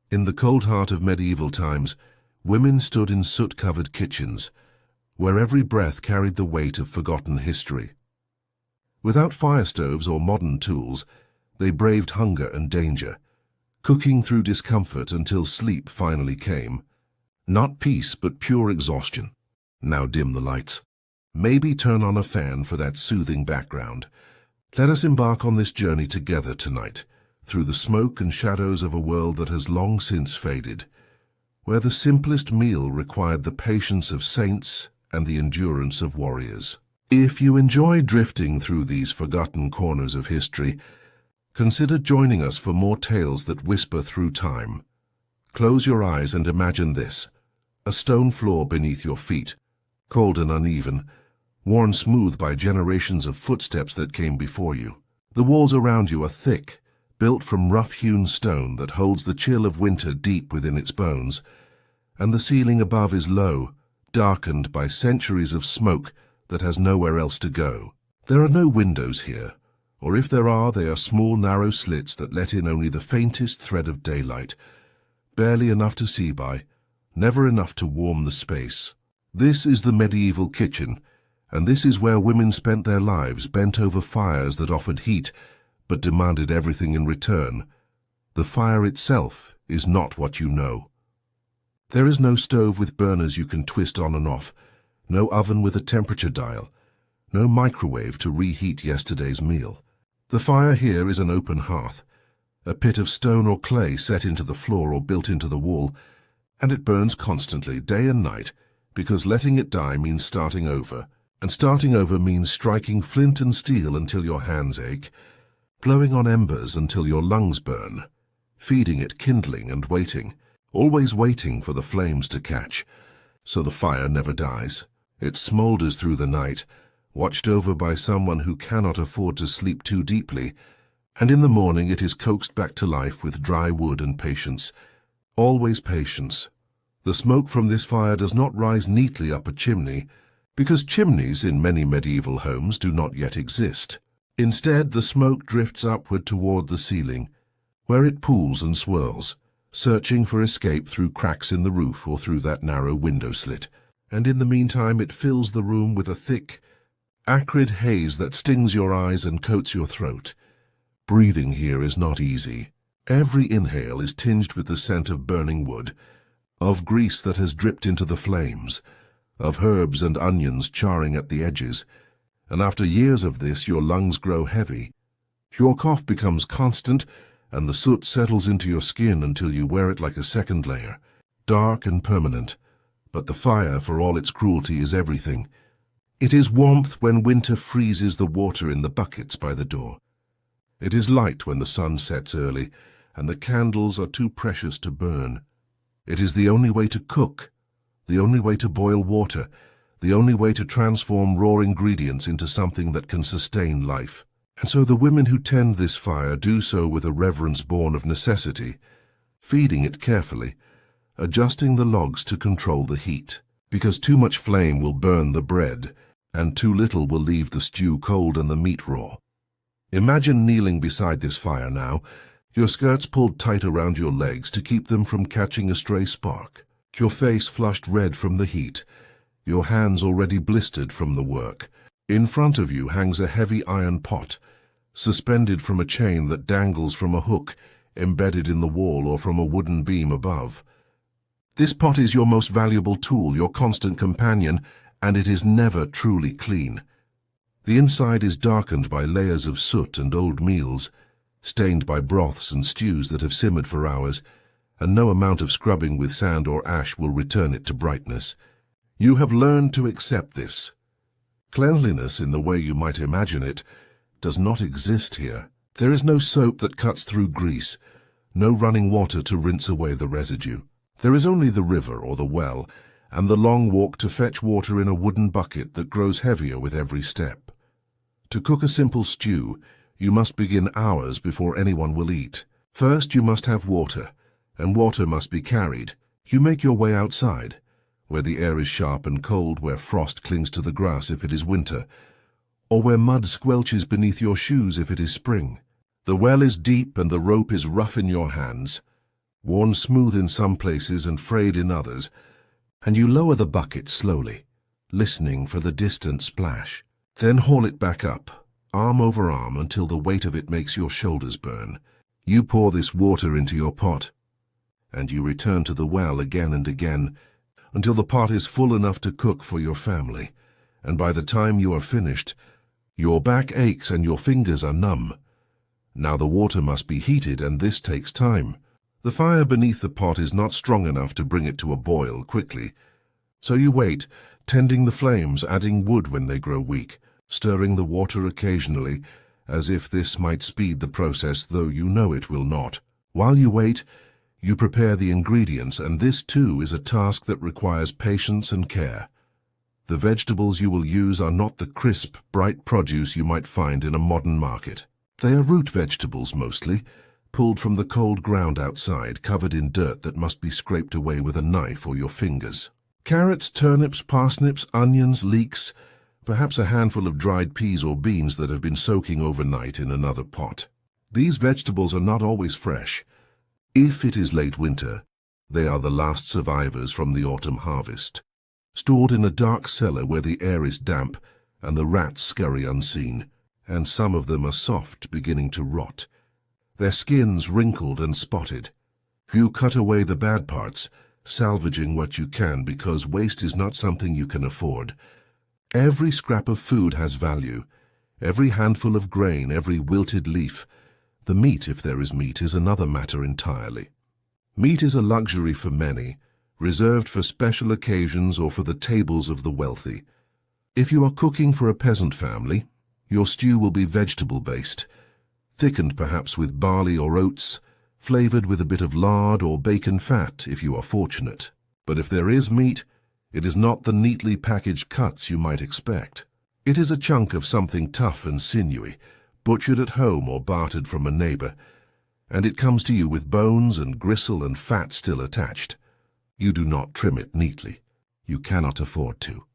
In the cold heart of medieval times, women stood in soot-covered kitchens, where every breath carried the weight of forgotten history. Without fire stoves or modern tools, they braved hunger and danger, cooking through discomfort until sleep finally came. Not peace, but pure exhaustion. Now dim the lights. Maybe turn on a fan for that soothing background. Let us embark on this journey together tonight, through the smoke and shadows of a world that has long since faded, where the simplest meal required the patience of saints and the endurance of warriors. If you enjoy drifting through these forgotten corners of history, consider joining us for more tales that whisper through time. Close your eyes and imagine this: a stone floor beneath your feet, cold and uneven, worn smooth by generations of footsteps that came before you. The walls around you are thick, built from rough-hewn stone that holds the chill of winter deep within its bones, and the ceiling above is low, darkened by centuries of smoke that has nowhere else to go. There are no windows here, or if there are, they are small, narrow slits that let in only the faintest thread of daylight, barely enough to see by, never enough to warm the space. This is the medieval kitchen, and this is where women spent their lives bent over fires that offered heat, but demanded everything in return. The fire itself is not what you know. There is no stove with burners you can twist on and off, no oven with a temperature dial, no microwave to reheat yesterday's meal. The fire here is an open hearth, a pit of stone or clay set into the floor or built into the wall, and it burns constantly, day and night, because letting it die means starting over, and starting over means striking flint and steel until your hands ache, blowing on embers until your lungs burn, feeding it kindling and waiting, always waiting for the flames to catch, so the fire never dies. It smoulders through the night, watched over by someone who cannot afford to sleep too deeply, and in the morning it is coaxed back to life with dry wood and patience. Always patience. The smoke from this fire does not rise neatly up a chimney, because chimneys in many medieval homes do not yet exist. Instead, the smoke drifts upward toward the ceiling, where it pools and swirls, searching for escape through cracks in the roof or through that narrow window slit. And in the meantime it fills the room with a thick, acrid haze that stings your eyes and coats your throat. Breathing here is not easy. Every inhale is tinged with the scent of burning wood, of grease that has dripped into the flames, of herbs and onions charring at the edges, and after years of this your lungs grow heavy. Your cough becomes constant, and the soot settles into your skin until you wear it like a second layer, dark and permanent. But the fire, for all its cruelty, is everything. It is warmth when winter freezes the water in the buckets by the door. It is light when the sun sets early, and the candles are too precious to burn. It is the only way to cook, the only way to boil water, the only way to transform raw ingredients into something that can sustain life. And so the women who tend this fire do so with a reverence born of necessity, feeding it carefully, adjusting the logs to control the heat, because too much flame will burn the bread, and too little will leave the stew cold and the meat raw. Imagine kneeling beside this fire now, your skirts pulled tight around your legs to keep them from catching a stray spark, your face flushed red from the heat, your hands already blistered from the work. In front of you hangs a heavy iron pot, suspended from a chain that dangles from a hook embedded in the wall or from a wooden beam above. This pot is your most valuable tool, your constant companion, and it is never truly clean. The inside is darkened by layers of soot and old meals, stained by broths and stews that have simmered for hours, and no amount of scrubbing with sand or ash will return it to brightness. You have learned to accept this. Cleanliness, in the way you might imagine it, does not exist here. There is no soap that cuts through grease, no running water to rinse away the residue. There is only the river or the well, and the long walk to fetch water in a wooden bucket that grows heavier with every step. To cook a simple stew, you must begin hours before anyone will eat. First you must have water, and water must be carried. You make your way outside, where the air is sharp and cold, where frost clings to the grass if it is winter, or where mud squelches beneath your shoes if it is spring. The well is deep and the rope is rough in your hands. worn smooth in some places and frayed in others, and you lower the bucket slowly, listening for the distant splash. Then haul it back up, arm over arm, until the weight of it makes your shoulders burn. You pour this water into your pot, and you return to the well again and again, until the pot is full enough to cook for your family, and by the time you are finished, your back aches and your fingers are numb. Now the water must be heated, and this takes time. The fire beneath the pot is not strong enough to bring it to a boil quickly, so you wait, tending the flames, adding wood when they grow weak, stirring the water occasionally, as if this might speed the process, though you know it will not. While you wait, you prepare the ingredients, and this too is a task that requires patience and care. The vegetables you will use are not the crisp, bright produce you might find in a modern market. They are root vegetables mostly, pulled from the cold ground outside, covered in dirt that must be scraped away with a knife or your fingers. Carrots, turnips, parsnips, onions, leeks, perhaps a handful of dried peas or beans that have been soaking overnight in another pot. These vegetables are not always fresh. If it is late winter, they are the last survivors from the autumn harvest, stored in a dark cellar where the air is damp and the rats scurry unseen, and some of them are soft, beginning to rot, their skins wrinkled and spotted. You cut away the bad parts, salvaging what you can, because waste is not something you can afford. Every scrap of food has value, every handful of grain, every wilted leaf. The meat, if there is meat, is another matter entirely. Meat is a luxury for many, reserved for special occasions or for the tables of the wealthy. If you are cooking for a peasant family, your stew will be vegetable-based, thickened perhaps with barley or oats, flavored with a bit of lard or bacon fat if you are fortunate. But if there is meat, it is not the neatly packaged cuts you might expect. It is a chunk of something tough and sinewy, butchered at home or bartered from a neighbor, and it comes to you with bones and gristle and fat still attached. You do not trim it neatly. You cannot afford to.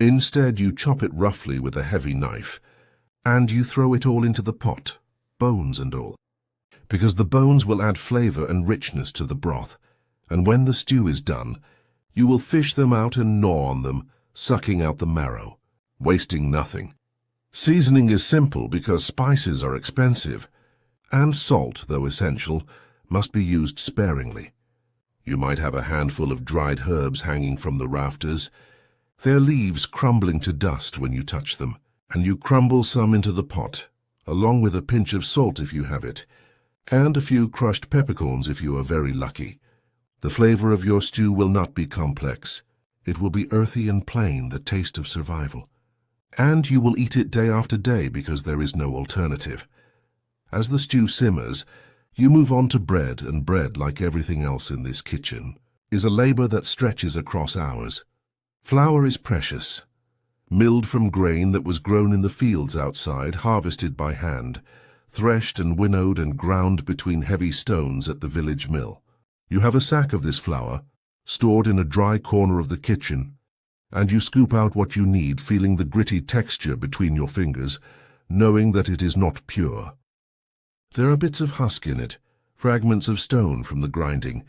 Instead, you chop it roughly with a heavy knife, and you throw it all into the pot, bones and all, because the bones will add flavor and richness to the broth, and when the stew is done, you will fish them out and gnaw on them, sucking out the marrow, wasting nothing. Seasoning is simple because spices are expensive, and salt, though essential, must be used sparingly. You might have a handful of dried herbs hanging from the rafters, their leaves crumbling to dust when you touch them, and you crumble some into the pot, along with a pinch of salt if you have it, and a few crushed peppercorns if you are very lucky. The flavor of your stew will not be complex. It will be earthy and plain, the taste of survival. And you will eat it day after day because there is no alternative. As the stew simmers, you move on to bread, and bread, like everything else in this kitchen, is a labor that stretches across hours. Flour is precious, milled from grain that was grown in the fields outside, harvested by hand, threshed and winnowed and ground between heavy stones at the village mill. You have a sack of this flour, stored in a dry corner of the kitchen, and you scoop out what you need, feeling the gritty texture between your fingers, knowing that it is not pure. There are bits of husk in it, fragments of stone from the grinding,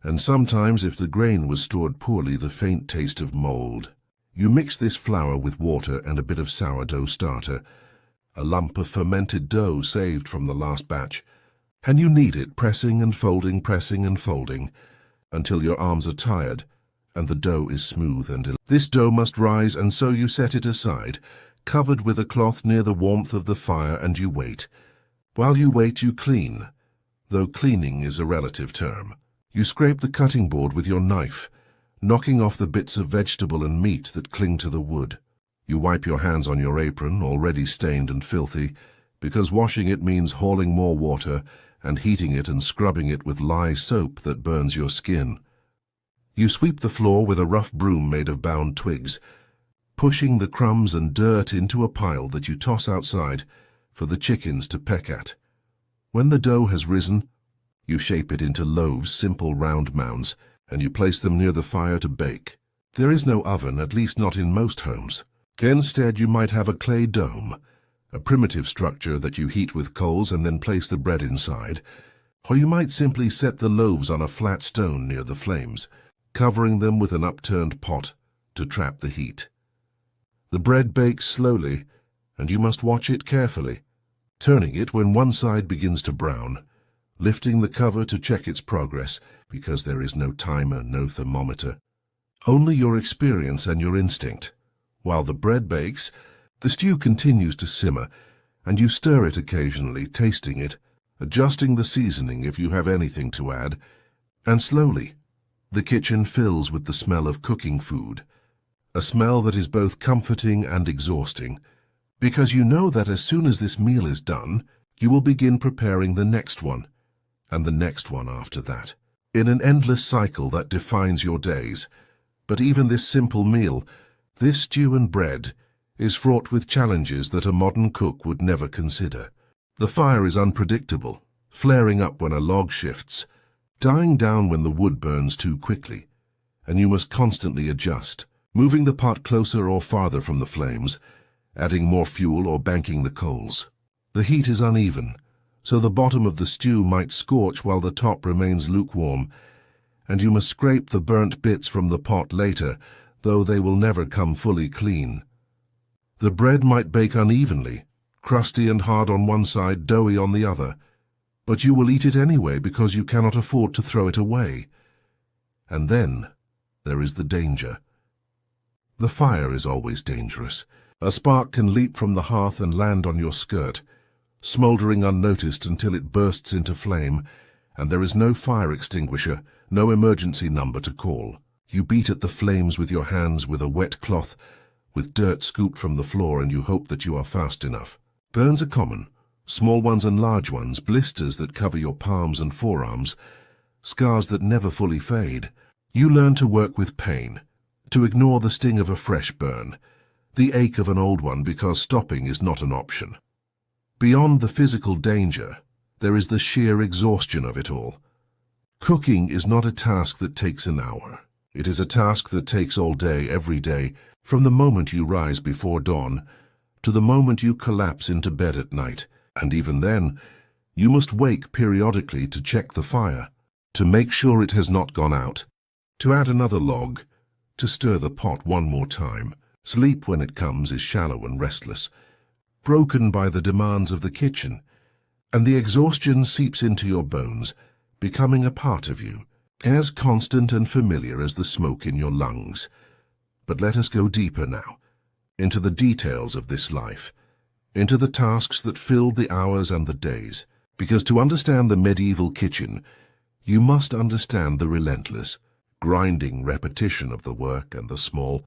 and sometimes, if the grain was stored poorly, the faint taste of mold. You mix this flour with water and a bit of sourdough starter, a lump of fermented dough saved from the last batch, and you knead it, pressing and folding, until your arms are tired and the dough is smooth and this dough must rise, and so you set it aside, covered with a cloth near the warmth of the fire, and you wait. While you wait, you clean, though cleaning is a relative term. You scrape the cutting board with your knife, knocking off the bits of vegetable and meat that cling to the wood. You wipe your hands on your apron, already stained and filthy, because washing it means hauling more water and heating it and scrubbing it with lye soap that burns your skin. You sweep the floor with a rough broom made of bound twigs, pushing the crumbs and dirt into a pile that you toss outside for the chickens to peck at. When the dough has risen, you shape it into loaves, simple round mounds, and you place them near the fire to bake. There is no oven, at least not in most homes. Instead, you might have a clay dome, a primitive structure that you heat with coals and then place the bread inside, Or you might simply set the loaves on a flat stone near the flames, covering them with an upturned pot to trap the heat. The bread bakes slowly, and you must watch it carefully, turning it when one side begins to brown, lifting the cover to check its progress, because there is no timer, no thermometer. Only your experience and your instinct. While the bread bakes, the stew continues to simmer, and you stir it occasionally, tasting it, adjusting the seasoning if you have anything to add, and slowly, the kitchen fills with the smell of cooking food, a smell that is both comforting and exhausting, because you know that as soon as this meal is done, you will begin preparing the next one, and the next one after that, in an endless cycle that defines your days. But even this simple meal, this stew and bread, is fraught with challenges that a modern cook would never consider. The fire is unpredictable, flaring up when a log shifts, dying down when the wood burns too quickly, and you must constantly adjust, moving the pot closer or farther from the flames, adding more fuel or banking the coals. The heat is uneven, so the bottom of the stew might scorch while the top remains lukewarm, and you must scrape the burnt bits from the pot later, though they will never come fully clean. The bread might bake unevenly, crusty and hard on one side, doughy on the other, but you will eat it anyway because you cannot afford to throw it away. And then there is the danger. The fire is always dangerous. A spark can leap from the hearth and land on your skirt, smouldering unnoticed until it bursts into flame, and there is no fire extinguisher, no emergency number to call. You beat at the flames with your hands with a wet cloth, with dirt scooped from the floor, and you hope that you are fast enough. Burns are common, small ones and large ones, blisters that cover your palms and forearms, scars that never fully fade. You learn to work with pain, to ignore the sting of a fresh burn, the ache of an old one, because stopping is not an option. Beyond the physical danger, there is the sheer exhaustion of it all. Cooking is not a task that takes an hour. It is a task that takes all day, every day, from the moment you rise before dawn to the moment you collapse into bed at night. And even then, you must wake periodically to check the fire, to make sure it has not gone out, to add another log, to stir the pot one more time. Sleep, when it comes, is shallow and restless, broken by the demands of the kitchen, and the exhaustion seeps into your bones, becoming a part of you, as constant and familiar as the smoke in your lungs. But let us go deeper now, into the details of this life, into the tasks that filled the hours and the days, because to understand the medieval kitchen, you must understand the relentless, grinding repetition of the work and the small,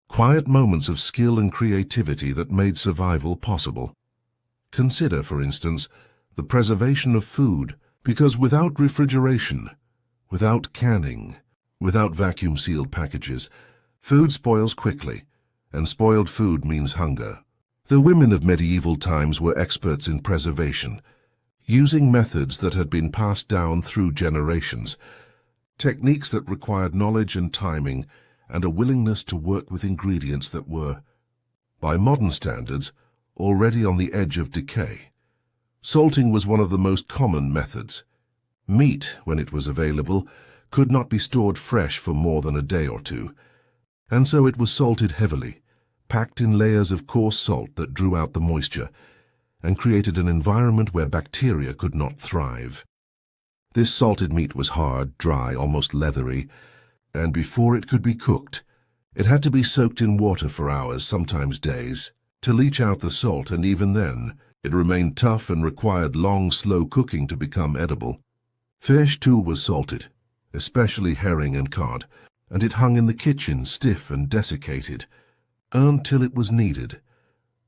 quiet moments of skill and creativity that made survival possible. Consider, for instance, the preservation of food, because without refrigeration, without canning, without vacuum-sealed packages, food spoils quickly, and spoiled food means hunger. The women of medieval times were experts in preservation, using methods that had been passed down through generations, techniques that required knowledge and timing and a willingness to work with ingredients that were, by modern standards, already on the edge of decay. Salting was one of the most common methods. Meat, when it was available, could not be stored fresh for more than a day or two, and so it was salted heavily, packed in layers of coarse salt that drew out the moisture and created an environment where bacteria could not thrive. This salted meat was hard, dry, almost leathery, and before it could be cooked, it had to be soaked in water for hours, sometimes days, to leach out the salt, and even then, it remained tough and required long, slow cooking to become edible. Fish, too, was salted, especially herring and cod, and it hung in the kitchen, stiff and desiccated, until it was needed.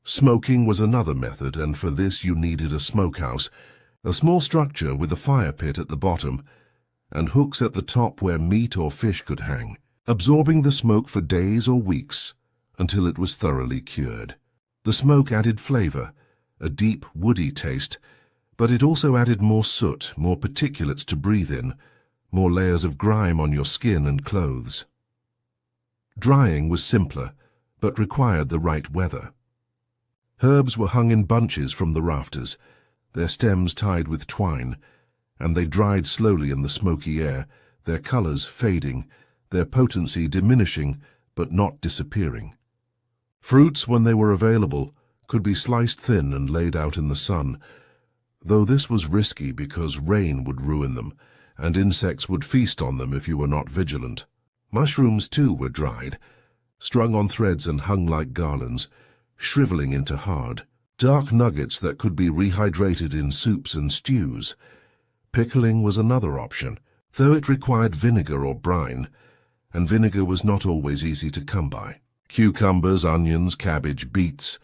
Smoking was another method, and for this you needed a smokehouse, a small structure with a fire pit at the bottom, and hooks at the top where meat or fish could hang, absorbing the smoke for days or weeks until it was thoroughly cured. The smoke added flavor, a deep, woody taste, but it also added more soot, more particulates to breathe in, more layers of grime on your skin and clothes. Drying was simpler, but required the right weather. Herbs were hung in bunches from the rafters, their stems tied with twine, and they dried slowly in the smoky air, their colors fading, their potency diminishing but not disappearing. Fruits, when they were available, could be sliced thin and laid out in the sun, though this was risky because rain would ruin them, and insects would feast on them if you were not vigilant. Mushrooms, too, were dried, strung on threads and hung like garlands, shriveling into hard, dark nuggets that could be rehydrated in soups and stews. Pickling was another option, though it required vinegar or brine, and vinegar was not always easy to come by. Cucumbers, onions, cabbage, beets,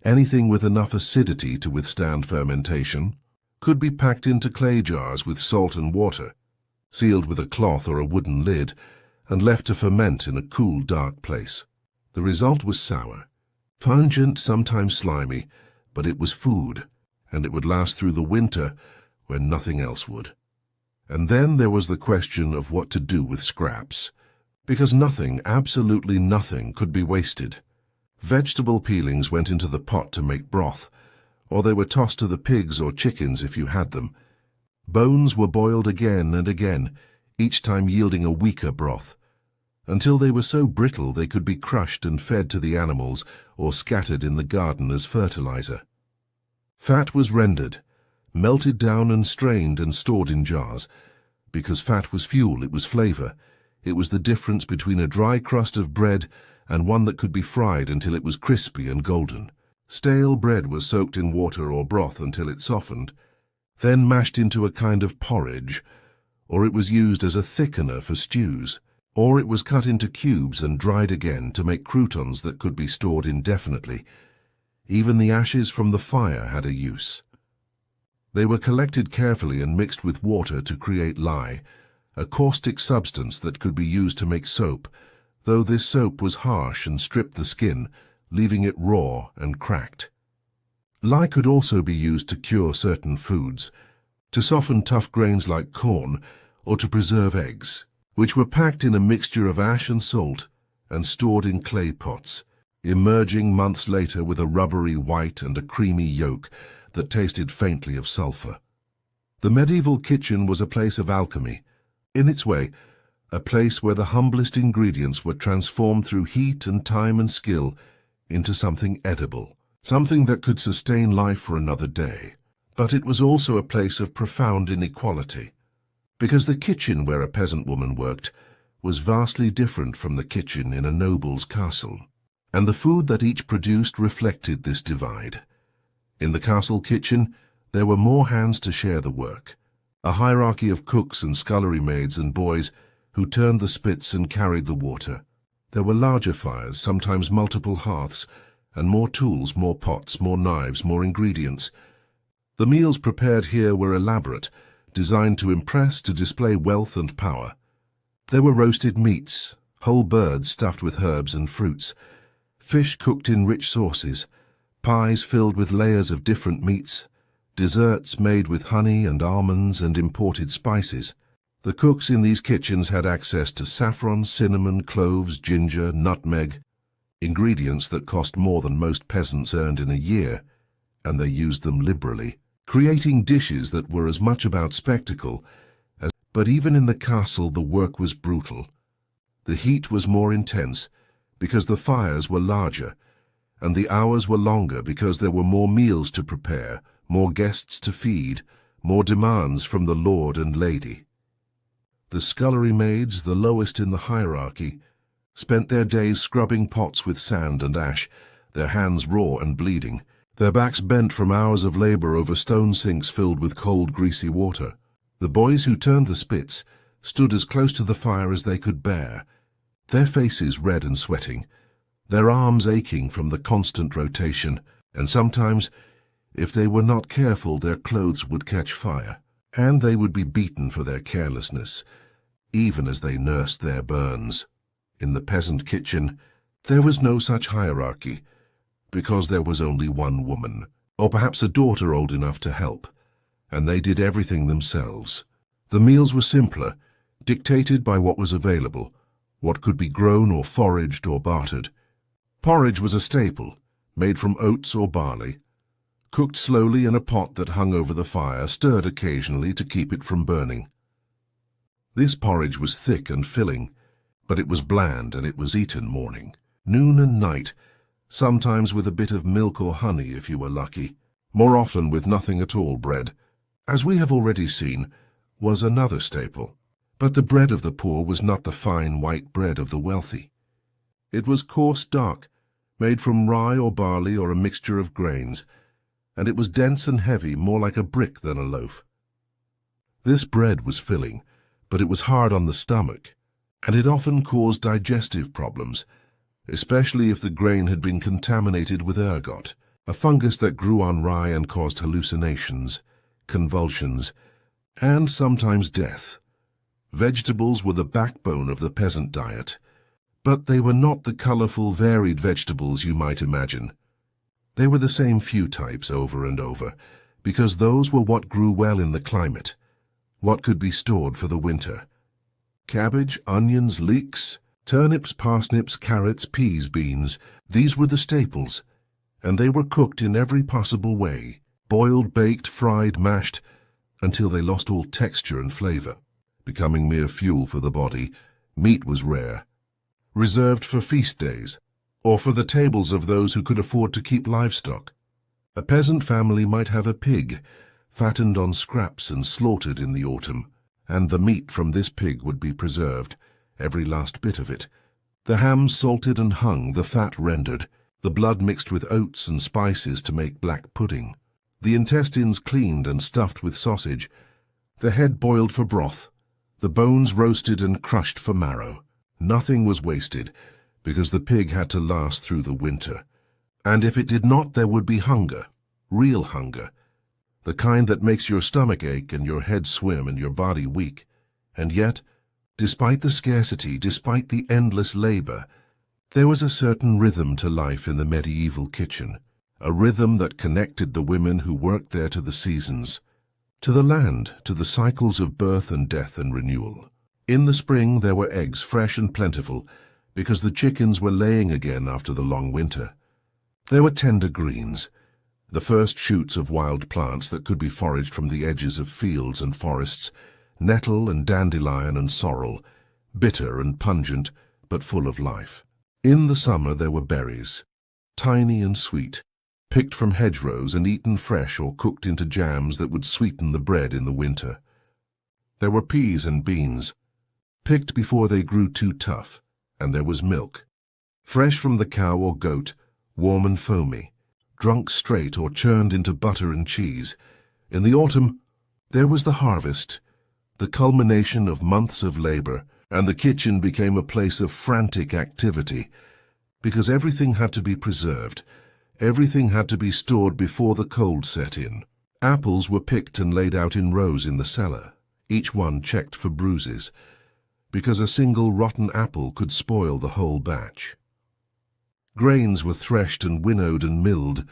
anything with enough acidity to withstand fermentation, could be packed into clay jars with salt and water, sealed with a cloth or a wooden lid, and left to ferment in a cool, dark place. The result was sour, pungent, sometimes slimy, but it was food, and it would last through the winter when nothing else would. And then there was the question of what to do with scraps, because nothing, absolutely nothing, could be wasted. Vegetable peelings went into the pot to make broth, or they were tossed to the pigs or chickens if you had them. Bones were boiled again and again, each time yielding a weaker broth, until they were so brittle they could be crushed and fed to the animals or scattered in the garden as fertilizer. Fat was rendered, melted down and strained and stored in jars. Because fat was fuel, it was flavor. It was the difference between a dry crust of bread and one that could be fried until it was crispy and golden. Stale bread was soaked in water or broth until it softened, then mashed into a kind of porridge, or it was used as a thickener for stews, or it was cut into cubes and dried again to make croutons that could be stored indefinitely. Even the ashes from the fire had a use. They were collected carefully and mixed with water to create lye, a caustic substance that could be used to make soap, though this soap was harsh and stripped the skin, leaving it raw and cracked. Lye could also be used to cure certain foods, to soften tough grains like corn, or to preserve eggs, which were packed in a mixture of ash and salt and stored in clay pots, emerging months later with a rubbery white and a creamy yolk that tasted faintly of sulfur. The medieval kitchen was a place of alchemy, in its way, a place where the humblest ingredients were transformed through heat and time and skill into something edible, something that could sustain life for another day. But it was also a place of profound inequality, because the kitchen where a peasant woman worked was vastly different from the kitchen in a noble's castle, and the food that each produced reflected this divide. In the castle kitchen, there were more hands to share the work, a hierarchy of cooks and scullery maids and boys who turned the spits and carried the water. There were larger fires, sometimes multiple hearths, and more tools, more pots, more knives, more ingredients. The meals prepared here were elaborate, designed to impress, to display wealth and power. There were roasted meats, whole birds stuffed with herbs and fruits, fish cooked in rich sauces, pies filled with layers of different meats, desserts made with honey and almonds and imported spices. The cooks in these kitchens had access to saffron, cinnamon, cloves, ginger, nutmeg, ingredients that cost more than most peasants earned in a year, and they used them liberally, creating dishes that were as much about spectacle as... But even in the castle the work was brutal. The heat was more intense because the fires were larger, and the hours were longer because there were more meals to prepare, more guests to feed, more demands from the lord and lady. The scullery maids, the lowest in the hierarchy, spent their days scrubbing pots with sand and ash, their hands raw and bleeding, their backs bent from hours of labor over stone sinks filled with cold, greasy water. The boys who turned the spits stood as close to the fire as they could bear, their faces red and sweating, their arms aching from the constant rotation, and sometimes, if they were not careful, their clothes would catch fire, and they would be beaten for their carelessness, even as they nursed their burns. In the peasant kitchen, there was no such hierarchy, because there was only one woman, or perhaps a daughter old enough to help, and they did everything themselves. The meals were simpler, dictated by what was available, what could be grown or foraged or bartered. Porridge was a staple, made from oats or barley. cooked slowly in a pot that hung over the fire, stirred occasionally to keep it from burning. This porridge was thick and filling, but it was bland, and it was eaten morning, noon and night, sometimes with a bit of milk or honey if you were lucky, more often with nothing at all. Bread, as we have already seen, was another staple. But the bread of the poor was not the fine white bread of the wealthy. It was coarse, dark, made from rye or barley or a mixture of grains, and it was dense and heavy, more like a brick than a loaf. This bread was filling, but it was hard on the stomach, and it often caused digestive problems, especially if the grain had been contaminated with ergot, a fungus that grew on rye and caused hallucinations, convulsions, and sometimes death. Vegetables were the backbone of the peasant diet, but they were not the colorful, varied vegetables you might imagine. They were the same few types over and over, because those were what grew well in the climate, what could be stored for the winter. Cabbage, onions, leeks, turnips, parsnips, carrots, peas, beans, these were the staples, and they were cooked in every possible way, boiled, baked, fried, mashed, until they lost all texture and flavor, becoming mere fuel for the body. Meat was rare, reserved for feast days, or for the tables of those who could afford to keep livestock. A peasant family might have a pig, fattened on scraps and slaughtered in the autumn, and the meat from this pig would be preserved, every last bit of it. The ham salted and hung, the fat rendered, the blood mixed with oats and spices to make black pudding, the intestines cleaned and stuffed with sausage, the head boiled for broth, the bones roasted and crushed for marrow. Nothing was wasted, because the pig had to last through the winter. And if it did not, there would be hunger, real hunger, the kind that makes your stomach ache and your head swim and your body weak. And yet, despite the scarcity, despite the endless labor, there was a certain rhythm to life in the medieval kitchen, a rhythm that connected the women who worked there to the seasons, to the land, to the cycles of birth and death and renewal. In the spring there were eggs, fresh and plentiful, because the chickens were laying again after the long winter. There were tender greens, the first shoots of wild plants that could be foraged from the edges of fields and forests, nettle and dandelion and sorrel, bitter and pungent, but full of life. In the summer there were berries, tiny and sweet, picked from hedgerows and eaten fresh or cooked into jams that would sweeten the bread in the winter. There were peas and beans, picked before they grew too tough, and there was milk, fresh from the cow or goat, warm and foamy, drunk straight or churned into butter and cheese. In the autumn, there was the harvest, the culmination of months of labor, and the kitchen became a place of frantic activity, because everything had to be preserved, everything had to be stored before the cold set in. Apples were picked and laid out in rows in the cellar, each one checked for bruises, because a single rotten apple could spoil the whole batch. Grains were threshed and winnowed and milled,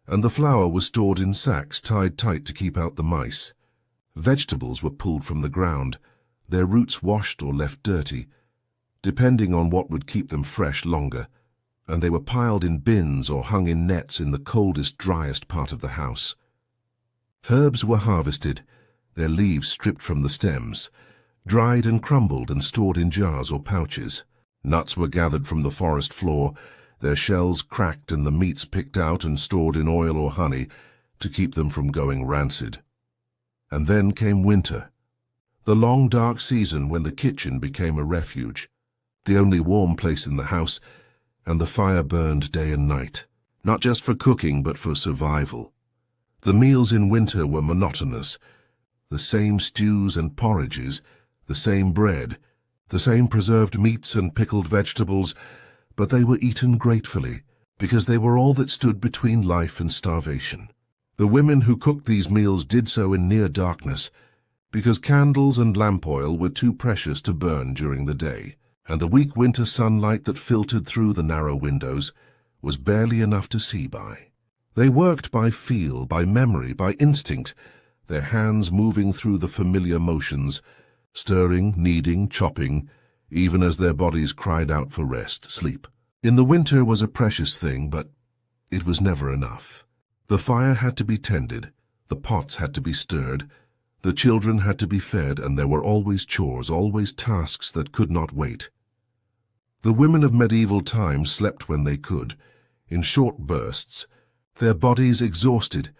and the flour was stored in sacks tied tight to keep out the mice. Vegetables were pulled from the ground, their roots washed or left dirty, depending on what would keep them fresh longer, and they were piled in bins or hung in nets in the coldest, driest part of the house. Herbs were harvested, their leaves stripped from the stems, dried and crumbled and stored in jars or pouches. Nuts were gathered from the forest floor, their shells cracked and the meats picked out and stored in oil or honey to keep them from going rancid. And then came winter, the long dark season when the kitchen became a refuge, the only warm place in the house, and the fire burned day and night, not just for cooking but for survival. The meals in winter were monotonous, the same stews and porridges, the same bread, the same preserved meats and pickled vegetables, but they were eaten gratefully, because they were all that stood between life and starvation. The women who cooked these meals did so in near darkness, because candles and lamp oil were too precious to burn during the day, and the weak winter sunlight that filtered through the narrow windows was barely enough to see by. They worked by feel, by memory, by instinct, their hands moving through the familiar motions, stirring, kneading, chopping, even as their bodies cried out for rest, sleep. In the winter was a precious thing, but it was never enough. The fire had to be tended, the pots had to be stirred, the children had to be fed, and there were always chores, always tasks that could not wait. The women of medieval times slept when they could, in short bursts, their bodies exhausted,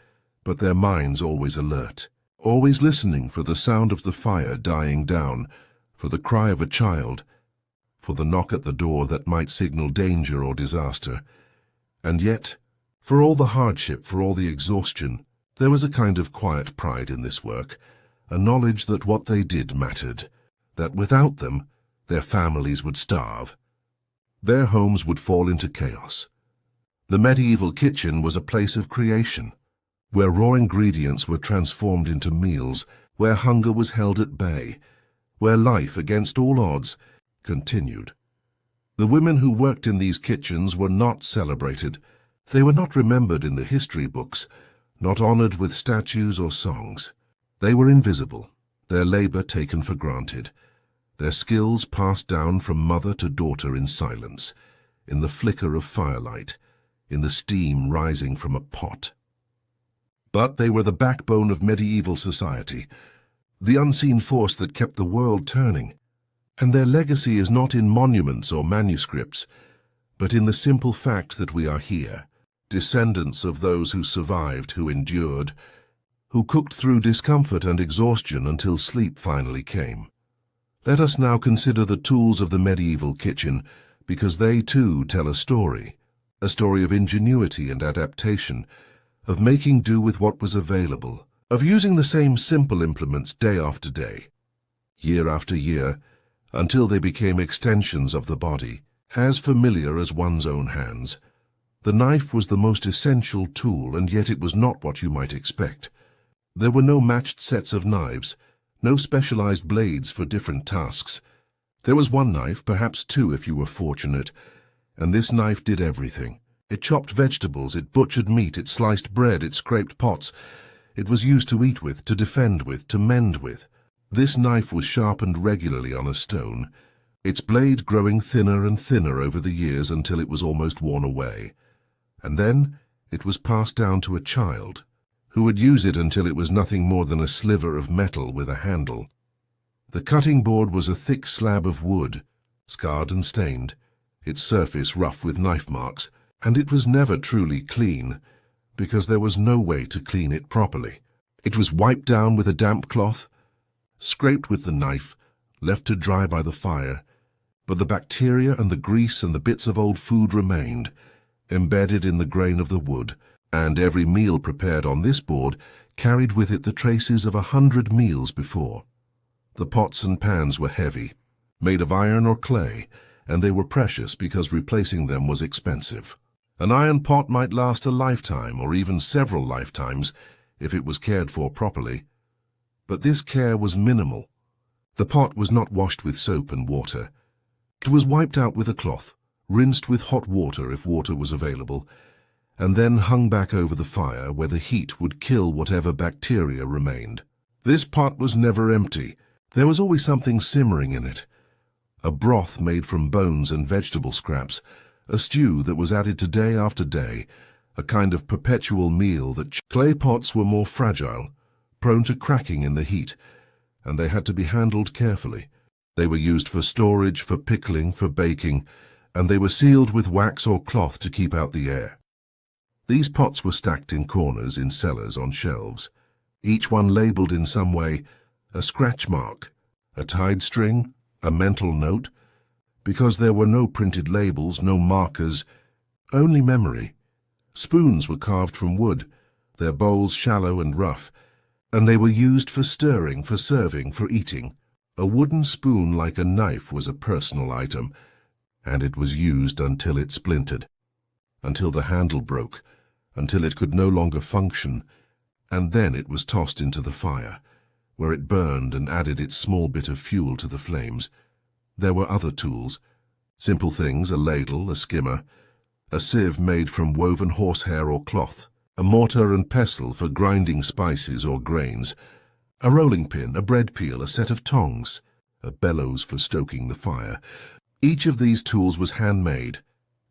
but their minds always alert, always listening for the sound of the fire dying down, for the cry of a child, for the knock at the door that might signal danger or disaster. And yet, for all the hardship, for all the exhaustion, there was a kind of quiet pride in this work, a knowledge that what they did mattered, that without them, their families would starve. Their homes would fall into chaos. The medieval kitchen was a place of creation, where raw ingredients were transformed into meals, where hunger was held at bay, where life, against all odds, continued. The women who worked in these kitchens were not celebrated. They were not remembered in the history books, not honored with statues or songs. They were invisible, their labor taken for granted, their skills passed down from mother to daughter in silence, in the flicker of firelight, in the steam rising from a pot. But they were the backbone of medieval society, the unseen force that kept the world turning. And their legacy is not in monuments or manuscripts, but in the simple fact that we are here, descendants of those who survived, who endured, who cooked through discomfort and exhaustion until sleep finally came. Let us now consider the tools of the medieval kitchen, because they too tell a story of ingenuity and adaptation, of making do with what was available, of using the same simple implements day after day, year after year, until they became extensions of the body, as familiar as one's own hands. The knife was the most essential tool, and yet it was not what you might expect. There were no matched sets of knives, no specialized blades for different tasks. There was one knife, perhaps two if you were fortunate, and this knife did everything. It chopped vegetables, it butchered meat, it sliced bread, it scraped pots. It was used to eat with, to defend with, to mend with. This knife was sharpened regularly on a stone, its blade growing thinner and thinner over the years until it was almost worn away. And then it was passed down to a child, who would use it until it was nothing more than a sliver of metal with a handle. The cutting board was a thick slab of wood, scarred and stained, its surface rough with knife marks, and it was never truly clean, because there was no way to clean it properly. It was wiped down with a damp cloth, scraped with the knife, left to dry by the fire, but the bacteria and the grease and the bits of old food remained, embedded in the grain of the wood, and every meal prepared on this board carried with it the traces of 100 meals before. The pots and pans were heavy, made of iron or clay, and they were precious because replacing them was expensive. An iron pot might last a lifetime or even several lifetimes if it was cared for properly. But this care was minimal. The pot was not washed with soap and water. It was wiped out with a cloth, rinsed with hot water if water was available, and then hung back over the fire where the heat would kill whatever bacteria remained. This pot was never empty. There was always something simmering in it. A broth made from bones and vegetable scraps, a stew that was added to day after day, a kind of perpetual meal that clay pots were more fragile, prone to cracking in the heat, and they had to be handled carefully. They were used for storage, for pickling, for baking, and they were sealed with wax or cloth to keep out the air. These pots were stacked in corners, in cellars, on shelves, each one labeled in some way, a scratch mark, a tied string, a mental note, because there were no printed labels, no markers, only memory. Spoons were carved from wood, their bowls shallow and rough, and they were used for stirring, for serving, for eating. A wooden spoon like a knife was a personal item, and it was used until it splintered, until the handle broke, until it could no longer function, and then it was tossed into the fire, where it burned and added its small bit of fuel to the flames. There were other tools, simple things, a ladle, a skimmer, a sieve made from woven horsehair or cloth, a mortar and pestle for grinding spices or grains, a rolling pin, a bread peel, a set of tongs, a bellows for stoking the fire. Each of these tools was handmade,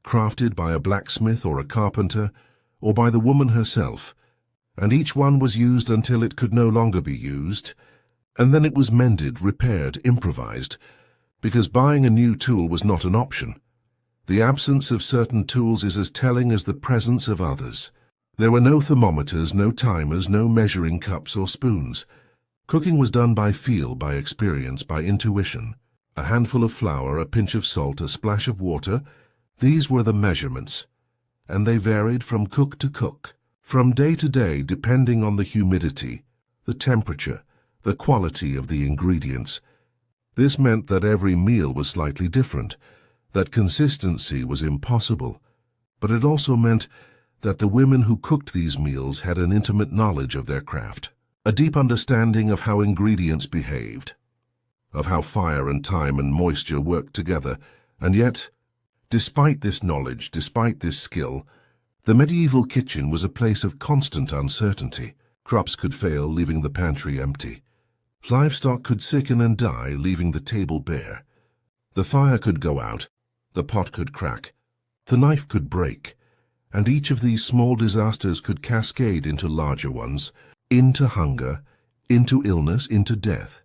crafted by a blacksmith or a carpenter, or by the woman herself, and each one was used until it could no longer be used, and then it was mended, repaired, improvised, because buying a new tool was not an option. The absence of certain tools is as telling as the presence of others. There were no thermometers, no timers, no measuring cups or spoons. Cooking was done by feel, by experience, by intuition. A handful of flour, a pinch of salt, a splash of water, these were the measurements, and they varied from cook to cook, from day to day, depending on the humidity, the temperature, the quality of the ingredients. This meant that every meal was slightly different, that consistency was impossible, but it also meant that the women who cooked these meals had an intimate knowledge of their craft, a deep understanding of how ingredients behaved, of how fire and time and moisture worked together, and yet, despite this knowledge, despite this skill, the medieval kitchen was a place of constant uncertainty. Crops could fail, leaving the pantry empty. Livestock could sicken and die, leaving the table bare. The fire could go out, the pot could crack, the knife could break, and each of these small disasters could cascade into larger ones, into hunger, into illness, into death.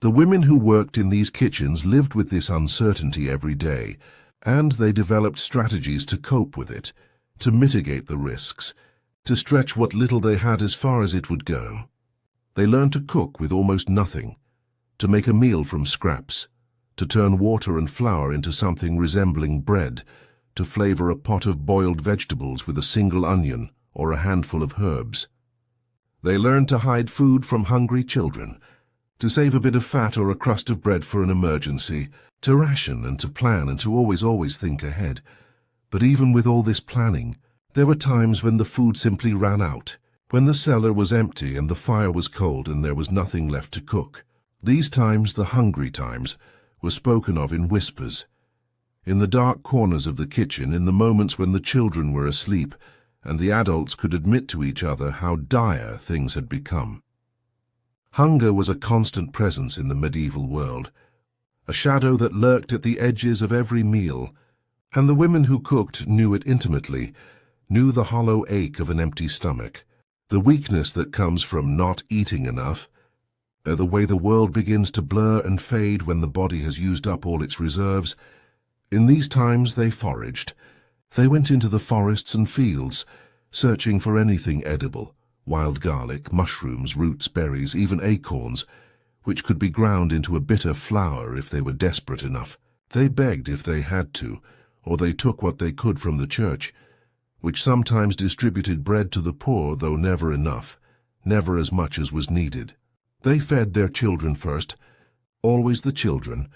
The women who worked in these kitchens lived with this uncertainty every day, and they developed strategies to cope with it, to mitigate the risks, to stretch what little they had as far as it would go. They learned to cook with almost nothing, to make a meal from scraps, to turn water and flour into something resembling bread, to flavor a pot of boiled vegetables with a single onion or a handful of herbs. They learned to hide food from hungry children, to save a bit of fat or a crust of bread for an emergency, to ration and to plan and to always think ahead. But even with all this planning, there were times when the food simply ran out, when the cellar was empty and the fire was cold and there was nothing left to cook. These times, the hungry times, were spoken of in whispers. In the dark corners of the kitchen, in the moments when the children were asleep and the adults could admit to each other how dire things had become. Hunger was a constant presence in the medieval world, a shadow that lurked at the edges of every meal, and the women who cooked knew it intimately, knew the hollow ache of an empty stomach, the weakness that comes from not eating enough, the way the world begins to blur and fade when the body has used up all its reserves. In these times they foraged. They went into the forests and fields, searching for anything edible, wild garlic, mushrooms, roots, berries, even acorns, which could be ground into a bitter flour if they were desperate enough. They begged if they had to, or they took what they could from the church, which sometimes distributed bread to the poor, though never enough, never as much as was needed. They fed their children first, always the children,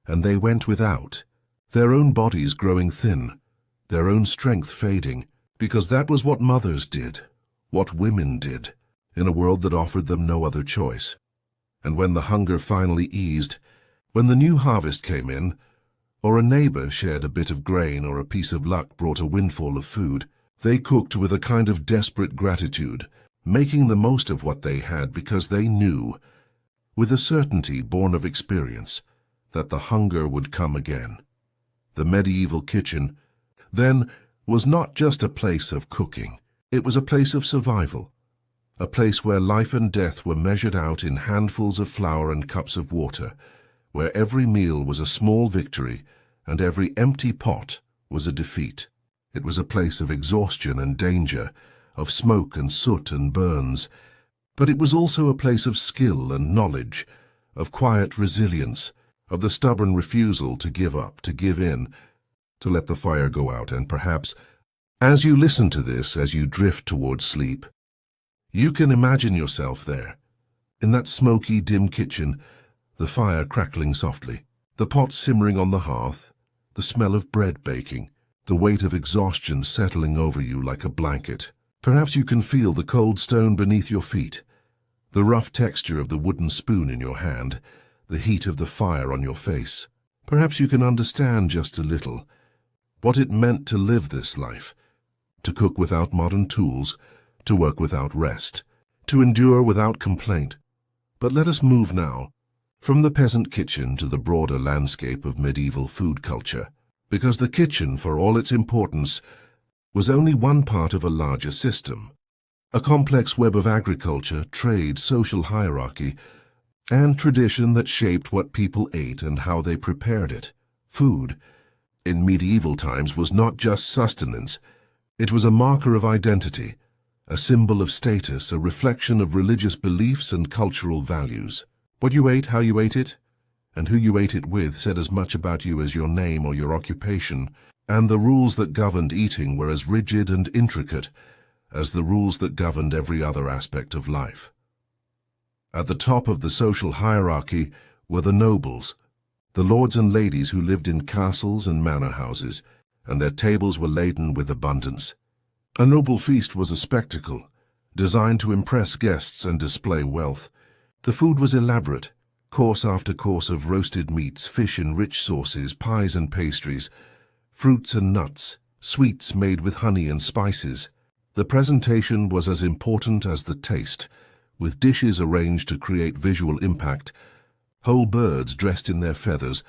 and they went without, their own bodies growing thin, their own strength fading, because that was what mothers did, what women did, in a world that offered them no other choice. And when the hunger finally eased, when the new harvest came in, or a neighbor shared a bit of grain or a piece of luck brought a windfall of food, they cooked with a kind of desperate gratitude, making the most of what they had because they knew, with a certainty born of experience, that the hunger would come again. The medieval kitchen, then, was not just a place of cooking. It was a place of survival, a place where life and death were measured out in handfuls of flour and cups of water, where every meal was a small victory and every empty pot was a defeat. It was a place of exhaustion and danger, of smoke and soot and burns, but it was also a place of skill and knowledge, of quiet resilience, of the stubborn refusal to give up, to give in, to let the fire go out. And perhaps, as you listen to this, as you drift towards sleep, you can imagine yourself there, in that smoky, dim kitchen, the fire crackling softly, the pot simmering on the hearth, the smell of bread baking, the weight of exhaustion settling over you like a blanket. Perhaps you can feel the cold stone beneath your feet, the rough texture of the wooden spoon in your hand, the heat of the fire on your face. Perhaps you can understand just a little what it meant to live this life, to cook without modern tools, to work without rest, to endure without complaint. But let us move now from the peasant kitchen to the broader landscape of medieval food culture, because the kitchen, for all its importance, was only one part of a larger system, a complex web of agriculture, trade, social hierarchy, and tradition that shaped what people ate and how they prepared it. Food, in medieval times, was not just sustenance. It was a marker of identity, a symbol of status, a reflection of religious beliefs and cultural values. What you ate, how you ate it, and who you ate it with said as much about you as your name or your occupation, and the rules that governed eating were as rigid and intricate as the rules that governed every other aspect of life. At the top of the social hierarchy were the nobles, the lords and ladies who lived in castles and manor houses, and their tables were laden with abundance. A noble feast was a spectacle, designed to impress guests and display wealth. The food was elaborate, course after course of roasted meats, fish in rich sauces, pies and pastries, fruits and nuts, sweets made with honey and spices. The presentation was as important as the taste, with dishes arranged to create visual impact, whole birds dressed in their feathers,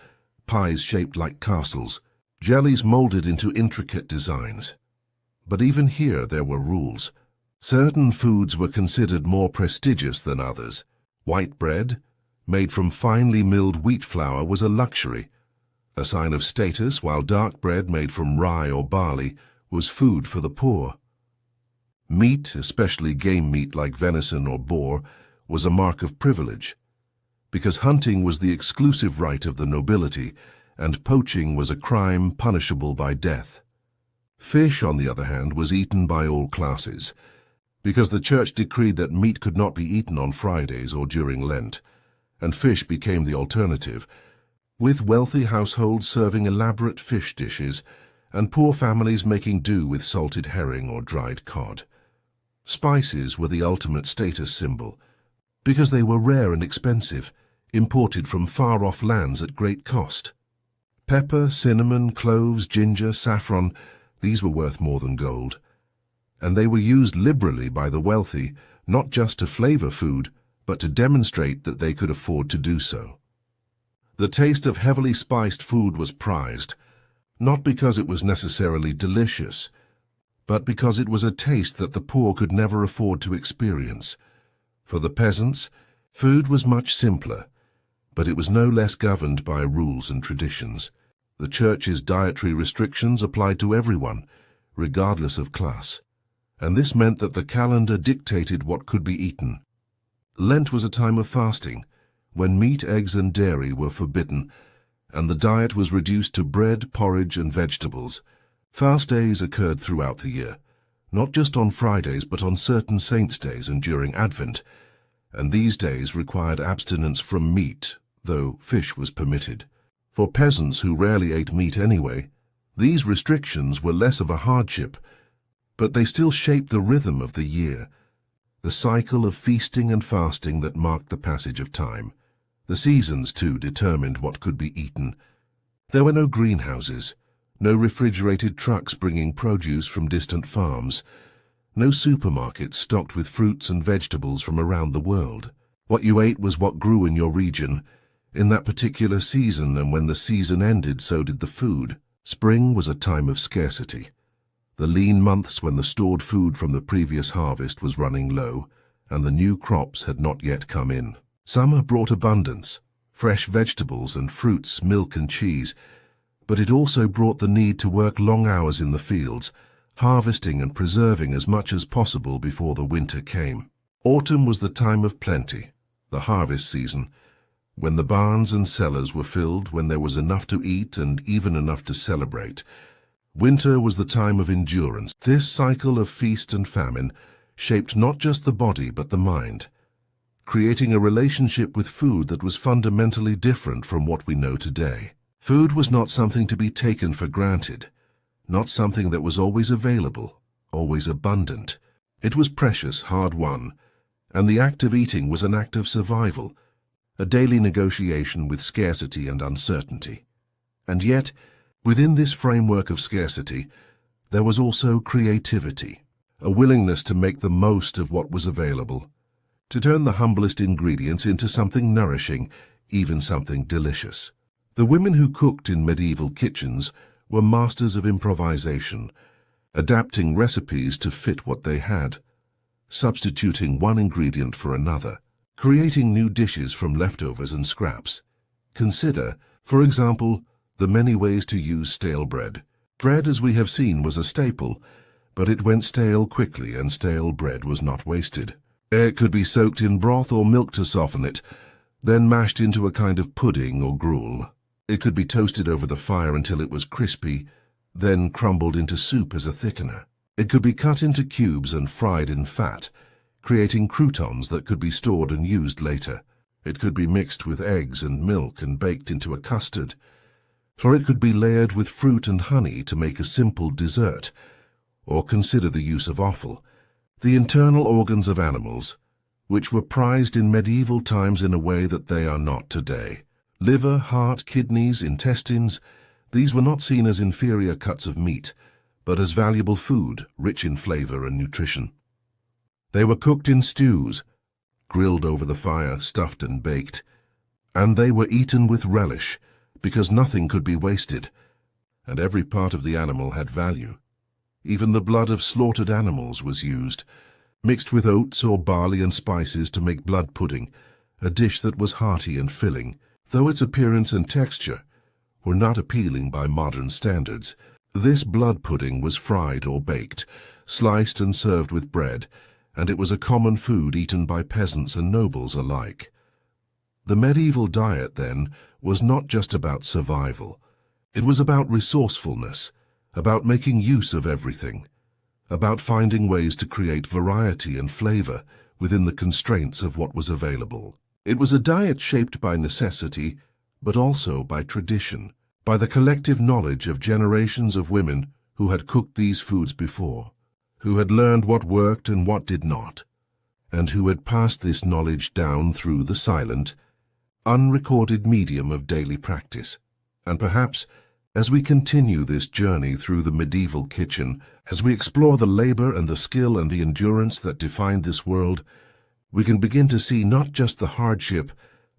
pies shaped like castles, jellies molded into intricate designs. But even here there were rules. Certain foods were considered more prestigious than others. White bread, made from finely milled wheat flour, was a luxury, a sign of status, while dark bread made from rye or barley was food for the poor. Meat, especially game meat like venison or boar, was a mark of privilege, because hunting was the exclusive right of the nobility, and poaching was a crime punishable by death. Fish, on the other hand, was eaten by all classes, because the church decreed that meat could not be eaten on Fridays or during Lent, and fish became the alternative, with wealthy households serving elaborate fish dishes and poor families making do with salted herring or dried cod. Spices were the ultimate status symbol, because they were rare and expensive, imported from far-off lands at great cost. Pepper, cinnamon, cloves, ginger, saffron, these were worth more than gold, and they were used liberally by the wealthy, not just to flavor food, but to demonstrate that they could afford to do so. The taste of heavily spiced food was prized, not because it was necessarily delicious, but because it was a taste that the poor could never afford to experience. For the peasants, food was much simpler, but it was no less governed by rules and traditions. The church's dietary restrictions applied to everyone, regardless of class, and this meant that the calendar dictated what could be eaten. Lent was a time of fasting, when meat, eggs, and dairy were forbidden, and the diet was reduced to bread, porridge, and vegetables. Fast days occurred throughout the year, not just on Fridays but on certain saints' days and during Advent, and these days required abstinence from meat, though fish was permitted. For peasants who rarely ate meat anyway, these restrictions were less of a hardship, but they still shaped the rhythm of the year, the cycle of feasting and fasting that marked the passage of time. The seasons, too, determined what could be eaten. There were no greenhouses, no refrigerated trucks bringing produce from distant farms, no supermarkets stocked with fruits and vegetables from around the world. What you ate was what grew in your region, in that particular season, and when the season ended, so did the food. Spring was a time of scarcity, the lean months when the stored food from the previous harvest was running low, and the new crops had not yet come in. Summer brought abundance, fresh vegetables and fruits, milk and cheese, but it also brought the need to work long hours in the fields, harvesting and preserving as much as possible before the winter came. Autumn was the time of plenty, the harvest season, when the barns and cellars were filled, when there was enough to eat and even enough to celebrate. Winter was the time of endurance. This cycle of feast and famine shaped not just the body but the mind, creating a relationship with food that was fundamentally different from what we know today. Food was not something to be taken for granted, not something that was always available, always abundant. It was precious, hard-won, and the act of eating was an act of survival, a daily negotiation with scarcity and uncertainty. And yet, within this framework of scarcity, there was also creativity, a willingness to make the most of what was available, to turn the humblest ingredients into something nourishing, even something delicious. The women who cooked in medieval kitchens were masters of improvisation, adapting recipes to fit what they had, substituting one ingredient for another, creating new dishes from leftovers and scraps. Consider, for example, the many ways to use stale bread. Bread, as we have seen, was a staple, but it went stale quickly, and stale bread was not wasted. It could be soaked in broth or milk to soften it, then mashed into a kind of pudding or gruel. It could be toasted over the fire until it was crispy, then crumbled into soup as a thickener. It could be cut into cubes and fried in fat, creating croutons that could be stored and used later. It could be mixed with eggs and milk and baked into a custard, or it could be layered with fruit and honey to make a simple dessert. Or consider the use of offal, the internal organs of animals, which were prized in medieval times in a way that they are not today. Liver, heart, kidneys, intestines, these were not seen as inferior cuts of meat, but as valuable food, rich in flavor and nutrition. They were cooked in stews, grilled over the fire, stuffed and baked, and they were eaten with relish, because nothing could be wasted, and every part of the animal had value. Even the blood of slaughtered animals was used, mixed with oats or barley and spices to make blood pudding, a dish that was hearty and filling, though its appearance and texture were not appealing by modern standards. This blood pudding was fried or baked, sliced and served with bread, and it was a common food eaten by peasants and nobles alike. The medieval diet, then, was not just about survival. It was about resourcefulness, about making use of everything, about finding ways to create variety and flavor within the constraints of what was available. It was a diet shaped by necessity, but also by tradition, by the collective knowledge of generations of women who had cooked these foods before, who had learned what worked and what did not, and who had passed this knowledge down through the silent, unrecorded medium of daily practice. And perhaps, as we continue this journey through the medieval kitchen, as we explore the labor and the skill and the endurance that defined this world, we can begin to see not just the hardship,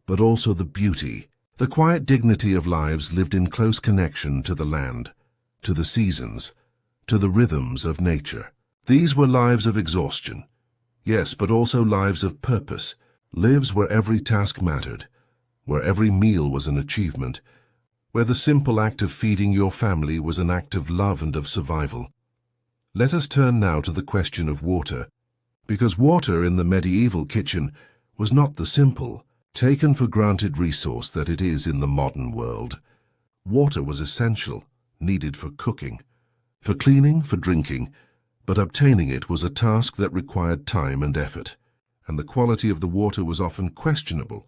but also the beauty, the quiet dignity of lives lived in close connection to the land, to the seasons, to the rhythms of nature. These were lives of exhaustion, yes, but also lives of purpose, lives where every task mattered, where every meal was an achievement, where the simple act of feeding your family was an act of love and of survival. Let us turn now to the question of water, because water in the medieval kitchen was not the simple, taken for granted resource that it is in the modern world. Water was essential, needed for cooking, for cleaning, for drinking, but obtaining it was a task that required time and effort, and the quality of the water was often questionable,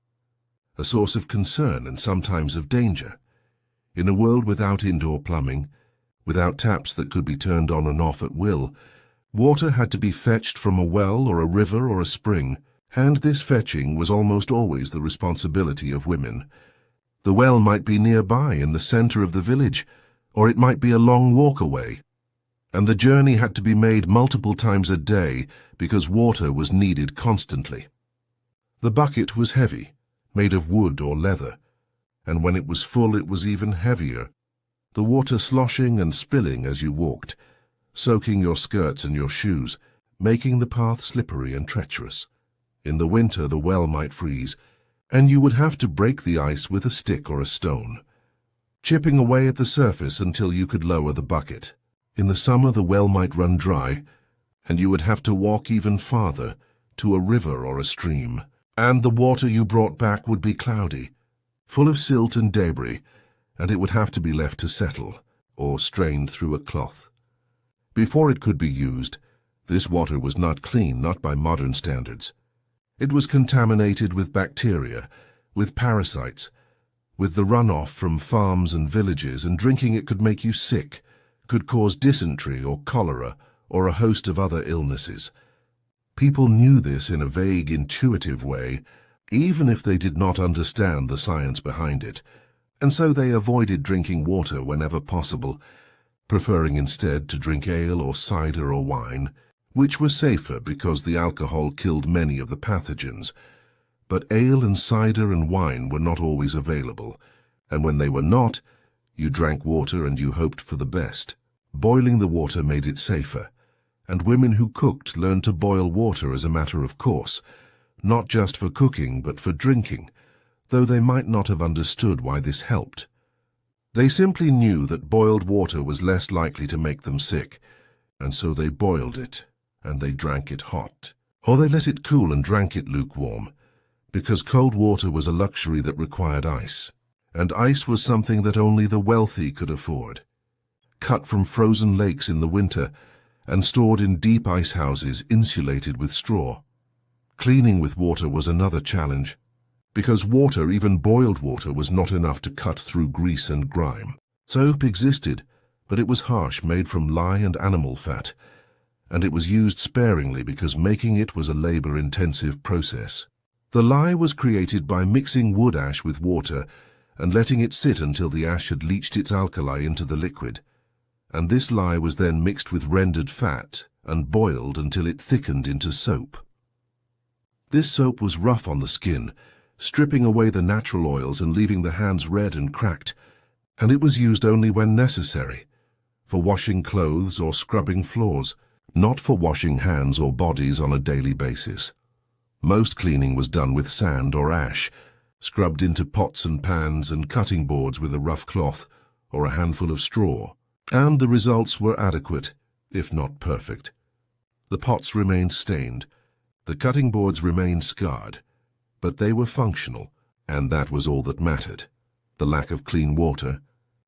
a source of concern and sometimes of danger. In a world without indoor plumbing, without taps that could be turned on and off at will, water had to be fetched from a well or a river or a spring, and this fetching was almost always the responsibility of women. The well might be nearby in the center of the village, or it might be a long walk away, and the journey had to be made multiple times a day because water was needed constantly. The bucket was heavy, made of wood or leather, and when it was full it was even heavier, the water sloshing and spilling as you walked, soaking your skirts and your shoes, making the path slippery and treacherous. In the winter the well might freeze, and you would have to break the ice with a stick or a stone, chipping away at the surface until you could lower the bucket. In the summer the well might run dry, and you would have to walk even farther, to a river or a stream, and the water you brought back would be cloudy, full of silt and debris, and it would have to be left to settle, or strained through a cloth. Before it could be used, this water was not clean, not by modern standards. It was contaminated with bacteria, with parasites, with the runoff from farms and villages, and drinking it could make you sick, could cause dysentery or cholera or a host of other illnesses. People knew this in a vague, intuitive way, even if they did not understand the science behind it, and so they avoided drinking water whenever possible, preferring instead to drink ale or cider or wine, which was safer because the alcohol killed many of the pathogens. But ale and cider and wine were not always available, and when they were not, you drank water and you hoped for the best. Boiling the water made it safer, and women who cooked learned to boil water as a matter of course, not just for cooking but for drinking, though they might not have understood why this helped. They simply knew that boiled water was less likely to make them sick, and so they boiled it, and they drank it hot. Or they let it cool and drank it lukewarm, because cold water was a luxury that required ice, and ice was something that only the wealthy could afford. Cut from frozen lakes in the winter and stored in deep ice houses insulated with straw. Cleaning with water was another challenge, because water, even boiled water, was not enough to cut through grease and grime. Soap existed, but it was harsh, made from lye and animal fat, and it was used sparingly because making it was a labor-intensive process. The lye was created by mixing wood ash with water and letting it sit until the ash had leached its alkali into the liquid, and this lye was then mixed with rendered fat and boiled until it thickened into soap. This soap was rough on the skin, stripping away the natural oils and leaving the hands red and cracked, and it was used only when necessary, for washing clothes or scrubbing floors, not for washing hands or bodies on a daily basis. Most cleaning was done with sand or ash, scrubbed into pots and pans and cutting boards with a rough cloth or a handful of straw, and the results were adequate, if not perfect. The pots remained stained, the cutting boards remained scarred, but they were functional, and that was all that mattered. The lack of clean water,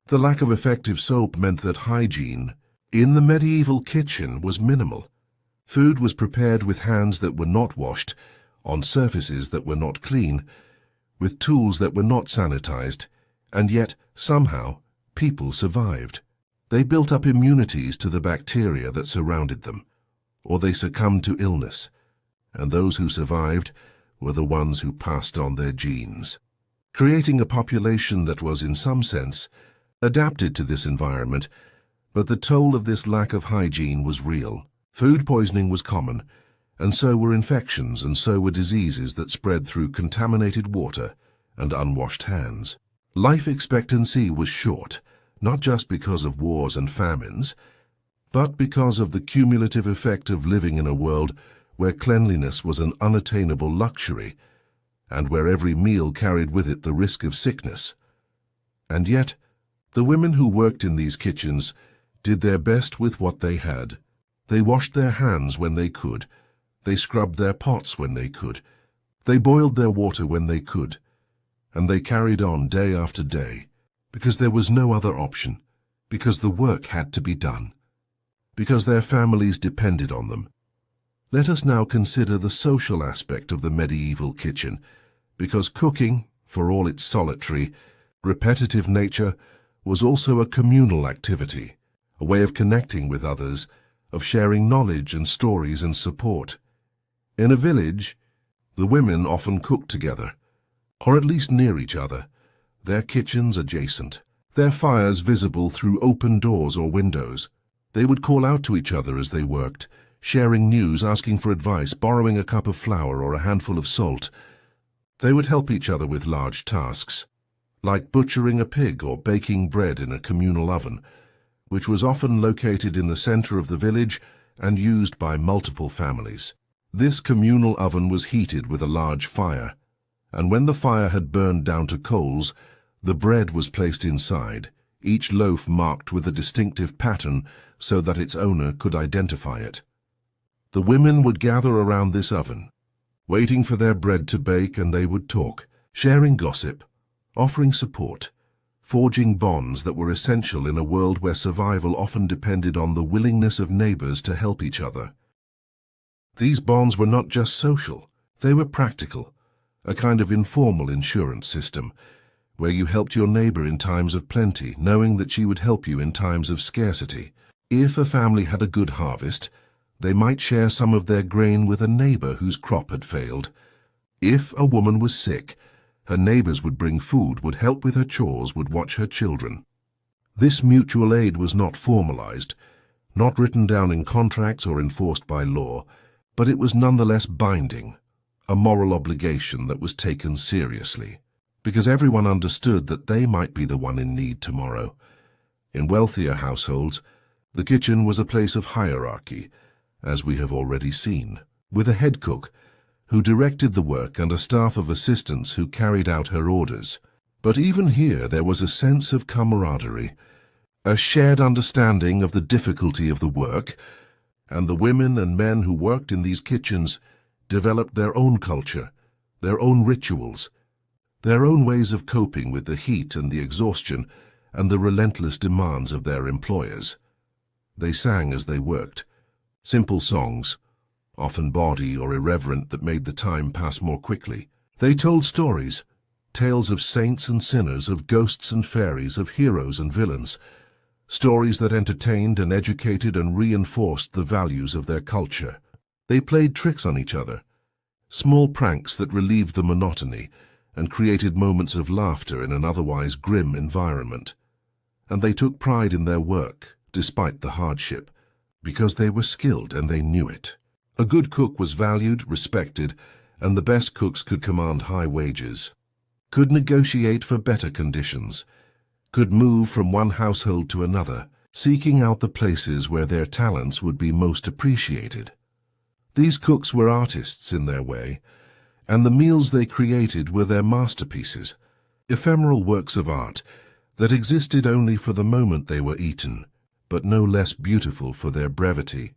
the lack of effective soap meant that hygiene in the medieval kitchen was minimal. Food was prepared with hands that were not washed, on surfaces that were not clean, with tools that were not sanitized, and yet, somehow, people survived. They built up immunities to the bacteria that surrounded them, or they succumbed to illness, and those who survived were the ones who passed on their genes, creating a population that was, in some sense, adapted to this environment. But the toll of this lack of hygiene was real. Food poisoning was common, and so were infections, and so were diseases that spread through contaminated water and unwashed hands. Life expectancy was short, not just because of wars and famines, but because of the cumulative effect of living in a world where cleanliness was an unattainable luxury, and where every meal carried with it the risk of sickness. And yet, the women who worked in these kitchens did their best with what they had. They washed their hands when they could, they scrubbed their pots when they could, they boiled their water when they could, and they carried on day after day, because there was no other option, because the work had to be done, because their families depended on them. Let us now consider the social aspect of the medieval kitchen, because cooking, for all its solitary, repetitive nature, was also a communal activity, a way of connecting with others, of sharing knowledge and stories and support. In a village, the women often cooked together, or at least near each other, their kitchens adjacent, their fires visible through open doors or windows. They would call out to each other as they worked, sharing news, asking for advice, borrowing a cup of flour or a handful of salt. They would help each other with large tasks, like butchering a pig or baking bread in a communal oven, which was often located in the center of the village and used by multiple families. This communal oven was heated with a large fire, and when the fire had burned down to coals, the bread was placed inside, each loaf marked with a distinctive pattern so that its owner could identify it. The women would gather around this oven, waiting for their bread to bake, and they would talk, sharing gossip, offering support, forging bonds that were essential in a world where survival often depended on the willingness of neighbors to help each other. These bonds were not just social, they were practical, a kind of informal insurance system, where you helped your neighbor in times of plenty, knowing that she would help you in times of scarcity. If a family had a good harvest, they might share some of their grain with a neighbor whose crop had failed. If a woman was sick, her neighbors would bring food, would help with her chores, would watch her children. This mutual aid was not formalized, not written down in contracts or enforced by law, but it was nonetheless binding, a moral obligation that was taken seriously, because everyone understood that they might be the one in need tomorrow. In wealthier households, The kitchen was a place of hierarchy, as we have already seen, with a head cook who directed the work and a staff of assistants who carried out her orders. But even here there was a sense of camaraderie, a shared understanding of the difficulty of the work, and the women and men who worked in these kitchens developed their own culture, their own rituals, their own ways of coping with the heat and the exhaustion and the relentless demands of their employers. They sang as they worked, simple songs, often bawdy or irreverent, that made the time pass more quickly. They told stories, tales of saints and sinners, of ghosts and fairies, of heroes and villains, stories that entertained and educated and reinforced the values of their culture. They played tricks on each other, small pranks that relieved the monotony and created moments of laughter in an otherwise grim environment. And they took pride in their work, despite the hardship, because they were skilled and they knew it. A good cook was valued, respected, and the best cooks could command high wages, could negotiate for better conditions, could move from one household to another, seeking out the places where their talents would be most appreciated. These cooks were artists in their way, and the meals they created were their masterpieces, ephemeral works of art that existed only for the moment they were eaten, but no less beautiful for their brevity.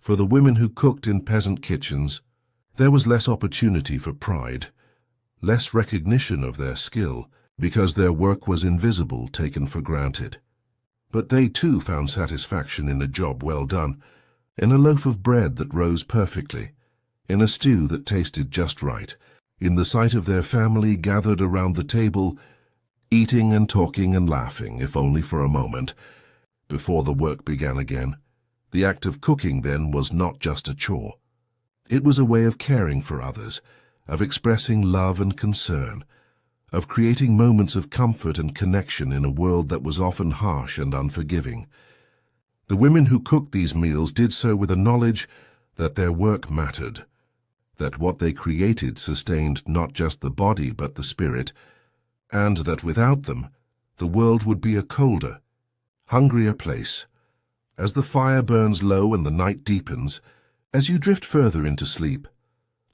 For the women who cooked in peasant kitchens, there was less opportunity for pride, less recognition of their skill, because their work was invisible, taken for granted. But they too found satisfaction in a job well done, in a loaf of bread that rose perfectly, in a stew that tasted just right, in the sight of their family gathered around the table, eating and talking and laughing, if only for a moment, before the work began again. The act of cooking, then, was not just a chore. It was a way of caring for others, of expressing love and concern, of creating moments of comfort and connection in a world that was often harsh and unforgiving. The women who cooked these meals did so with a knowledge that their work mattered, that what they created sustained not just the body but the spirit, and that without them the world would be a colder, hungrier place. As the fire burns low and the night deepens, as you drift further into sleep,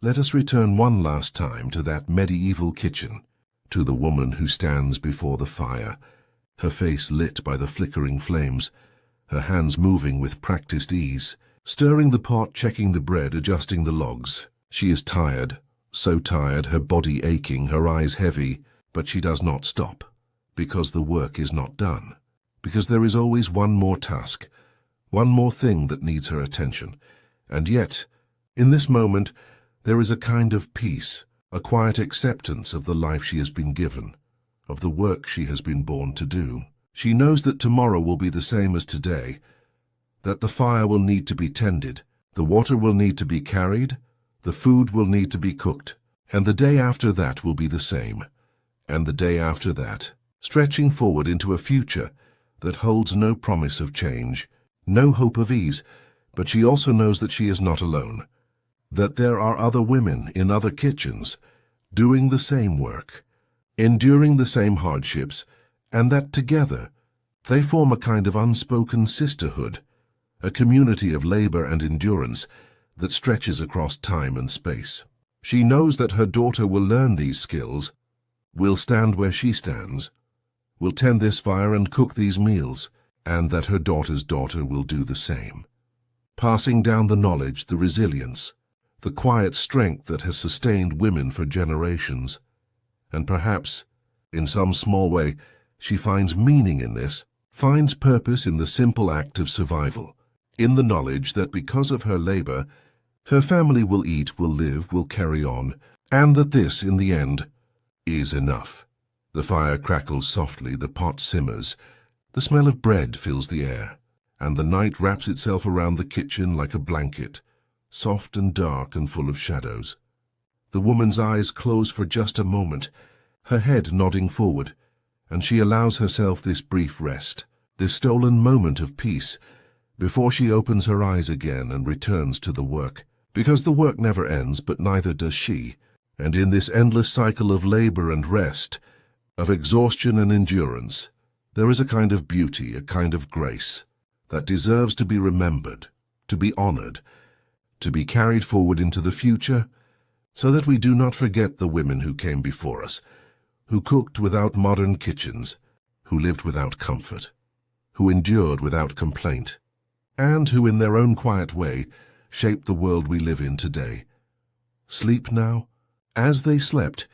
let us return one last time to that medieval kitchen, to the woman who stands before the fire, her face lit by the flickering flames, her hands moving with practiced ease, stirring the pot, checking the bread, adjusting the logs. She is tired, so tired, her body aching, her eyes heavy, but she does not stop, because the work is not done, because there is always one more task, one more thing that needs her attention. And yet, in this moment, there is a kind of peace, a quiet acceptance of the life she has been given, of the work she has been born to do. She knows that tomorrow will be the same as today, that the fire will need to be tended, the water will need to be carried, the food will need to be cooked, and the day after that will be the same, and the day after that, stretching forward into a future that holds no promise of change, no hope of ease. But she also knows that she is not alone, that there are other women in other kitchens doing the same work, enduring the same hardships, and that together they form a kind of unspoken sisterhood, a community of labor and endurance that stretches across time and space. She knows that her daughter will learn these skills, will stand where she stands, will tend this fire and cook these meals, and that her daughter's daughter will do the same, passing down the knowledge, the resilience, the quiet strength that has sustained women for generations. And perhaps, in some small way, she finds meaning in this, finds purpose in the simple act of survival, in the knowledge that because of her labor, her family will eat, will live, will carry on, and that this, in the end, is enough. The fire crackles softly, the pot simmers, the smell of bread fills the air, and the night wraps itself around the kitchen like a blanket, soft and dark and full of shadows. The woman's eyes close for just a moment, her head nodding forward, and she allows herself this brief rest, this stolen moment of peace, before she opens her eyes again and returns to the work. Because the work never ends, but neither does she, and in this endless cycle of labor and rest, of exhaustion and endurance, there is a kind of beauty, a kind of grace, that deserves to be remembered, to be honored, to be carried forward into the future, so that we do not forget the women who came before us, who cooked without modern kitchens, who lived without comfort, who endured without complaint, and who in their own quiet way shaped the world we live in today. Sleep now? As they slept,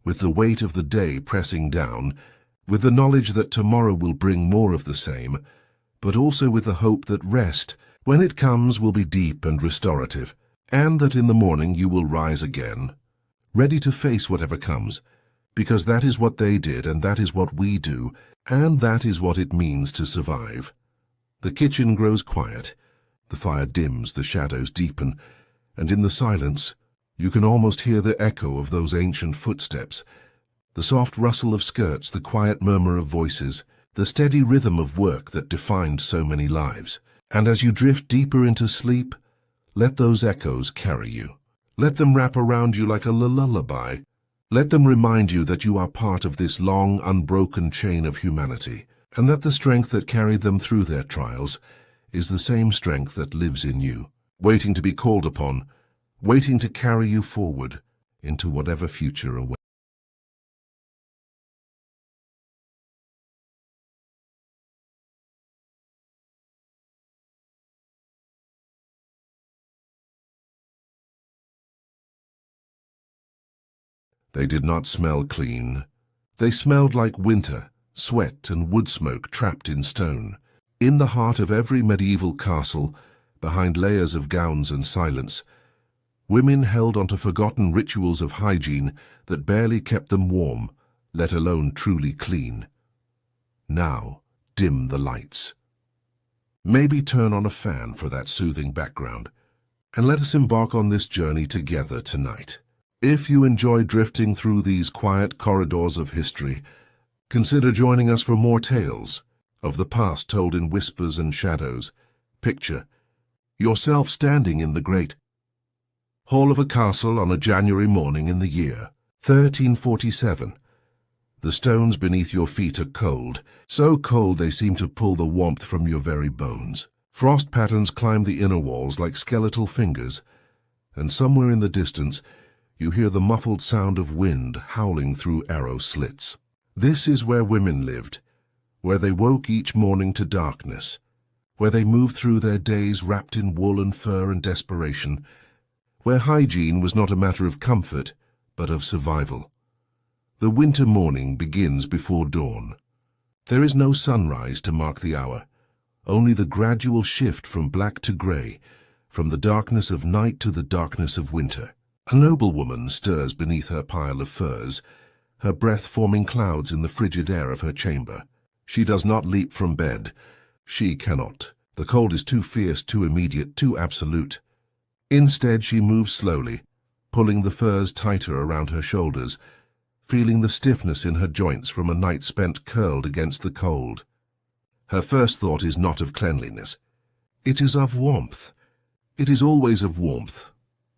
with the weight of the day pressing down, with the knowledge that tomorrow will bring more of the same, but also with the hope that rest, when it comes, will be deep and restorative, and that in the morning you will rise again, ready to face whatever comes, because that is what they did, and that is what we do, and that is what it means to survive. The kitchen grows quiet, the fire dims, the shadows deepen, and in the silence you can almost hear the echo of those ancient footsteps, the soft rustle of skirts, the quiet murmur of voices, the steady rhythm of work that defined so many lives. And as you drift deeper into sleep, let those echoes carry you. Let them wrap around you like a lullaby. Let them remind you that you are part of this long, unbroken chain of humanity, and that the strength that carried them through their trials is the same strength that lives in you, waiting to be called upon, waiting to carry you forward into whatever future awaits. They did not smell clean. They smelled like winter, sweat and wood smoke trapped in stone. In the heart of every medieval castle, behind layers of gowns and silence, women held onto forgotten rituals of hygiene that barely kept them warm, let alone truly clean. Now, dim the lights. Maybe turn on a fan for that soothing background, and let us embark on this journey together tonight. If you enjoy drifting through these quiet corridors of history, consider joining us for more tales of the past told in whispers and shadows. Picture yourself standing in the great hall of a castle on a January morning in the year 1347. The stones beneath your feet are cold, so cold they seem to pull the warmth from your very bones. Frost patterns climb the inner walls like skeletal fingers, and somewhere in the distance you hear the muffled sound of wind howling through arrow slits. This is where women lived, where they woke each morning to darkness, where they moved through their days wrapped in wool and fur and desperation, where hygiene was not a matter of comfort, but of survival. The winter morning begins before dawn. There is no sunrise to mark the hour, only the gradual shift from black to grey, from the darkness of night to the darkness of winter. A noblewoman stirs beneath her pile of furs, her breath forming clouds in the frigid air of her chamber. She does not leap from bed. She cannot. The cold is too fierce, too immediate, too absolute. Instead, she moves slowly, pulling the furs tighter around her shoulders, feeling the stiffness in her joints from a night spent curled against the cold. Her first thought is not of cleanliness. It is of warmth. It is always of warmth.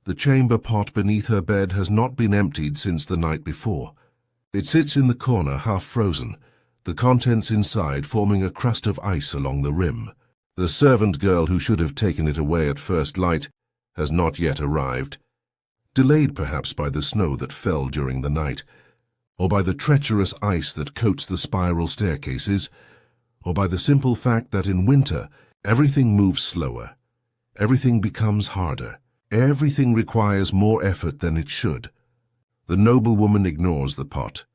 The chamber pot beneath her bed has not been emptied since the night before. It sits in the corner, half frozen, the contents inside forming a crust of ice along the rim. The servant girl who should have taken it away at first light has not yet arrived, delayed perhaps by the snow that fell during the night, or by the treacherous ice that coats the spiral staircases, or by the simple fact that in winter everything moves slower, everything becomes harder. Everything requires more effort than it should. The noblewoman ignores the pot.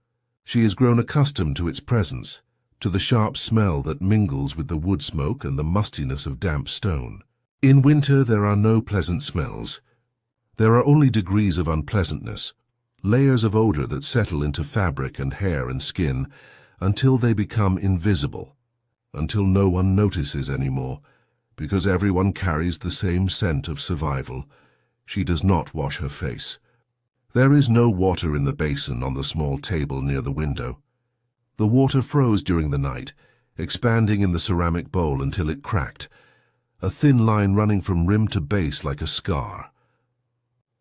She has grown accustomed to its presence, to the sharp smell that mingles with the wood smoke and the mustiness of damp stone. In winter there are no pleasant smells. There are only degrees of unpleasantness, layers of odor that settle into fabric and hair and skin until they become invisible, until no one notices anymore, because everyone carries the same scent of survival. She does not wash her face. There is no water in the basin on the small table near the window. The water froze during the night, expanding in the ceramic bowl until it cracked, a thin line running from rim to base like a scar.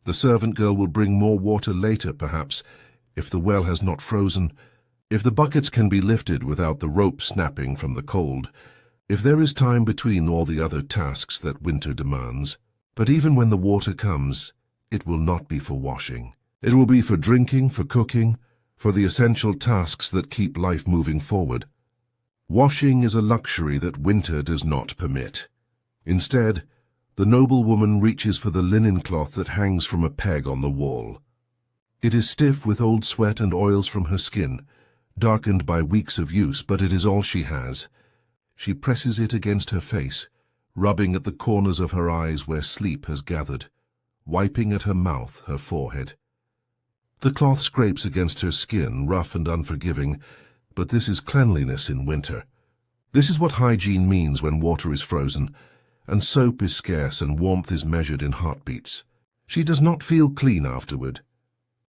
The servant girl will bring more water later, perhaps, if the well has not frozen. If the buckets can be lifted without the rope snapping from the cold, If there is time between all the other tasks that winter demands, but even when the water comes, it will not be for washing. It will be for drinking, for cooking, for the essential tasks that keep life moving forward. Washing is a luxury that winter does not permit. Instead, the noble woman reaches for the linen cloth that hangs from a peg on the wall. It is stiff with old sweat and oils from her skin, darkened by weeks of use, but it is all she has. She presses it against her face, rubbing at the corners of her eyes where sleep has gathered, wiping at her mouth, her forehead. The cloth scrapes against her skin, rough and unforgiving, but this is cleanliness in winter. This is what hygiene means when water is frozen, and soap is scarce and warmth is measured in heartbeats. She does not feel clean afterward.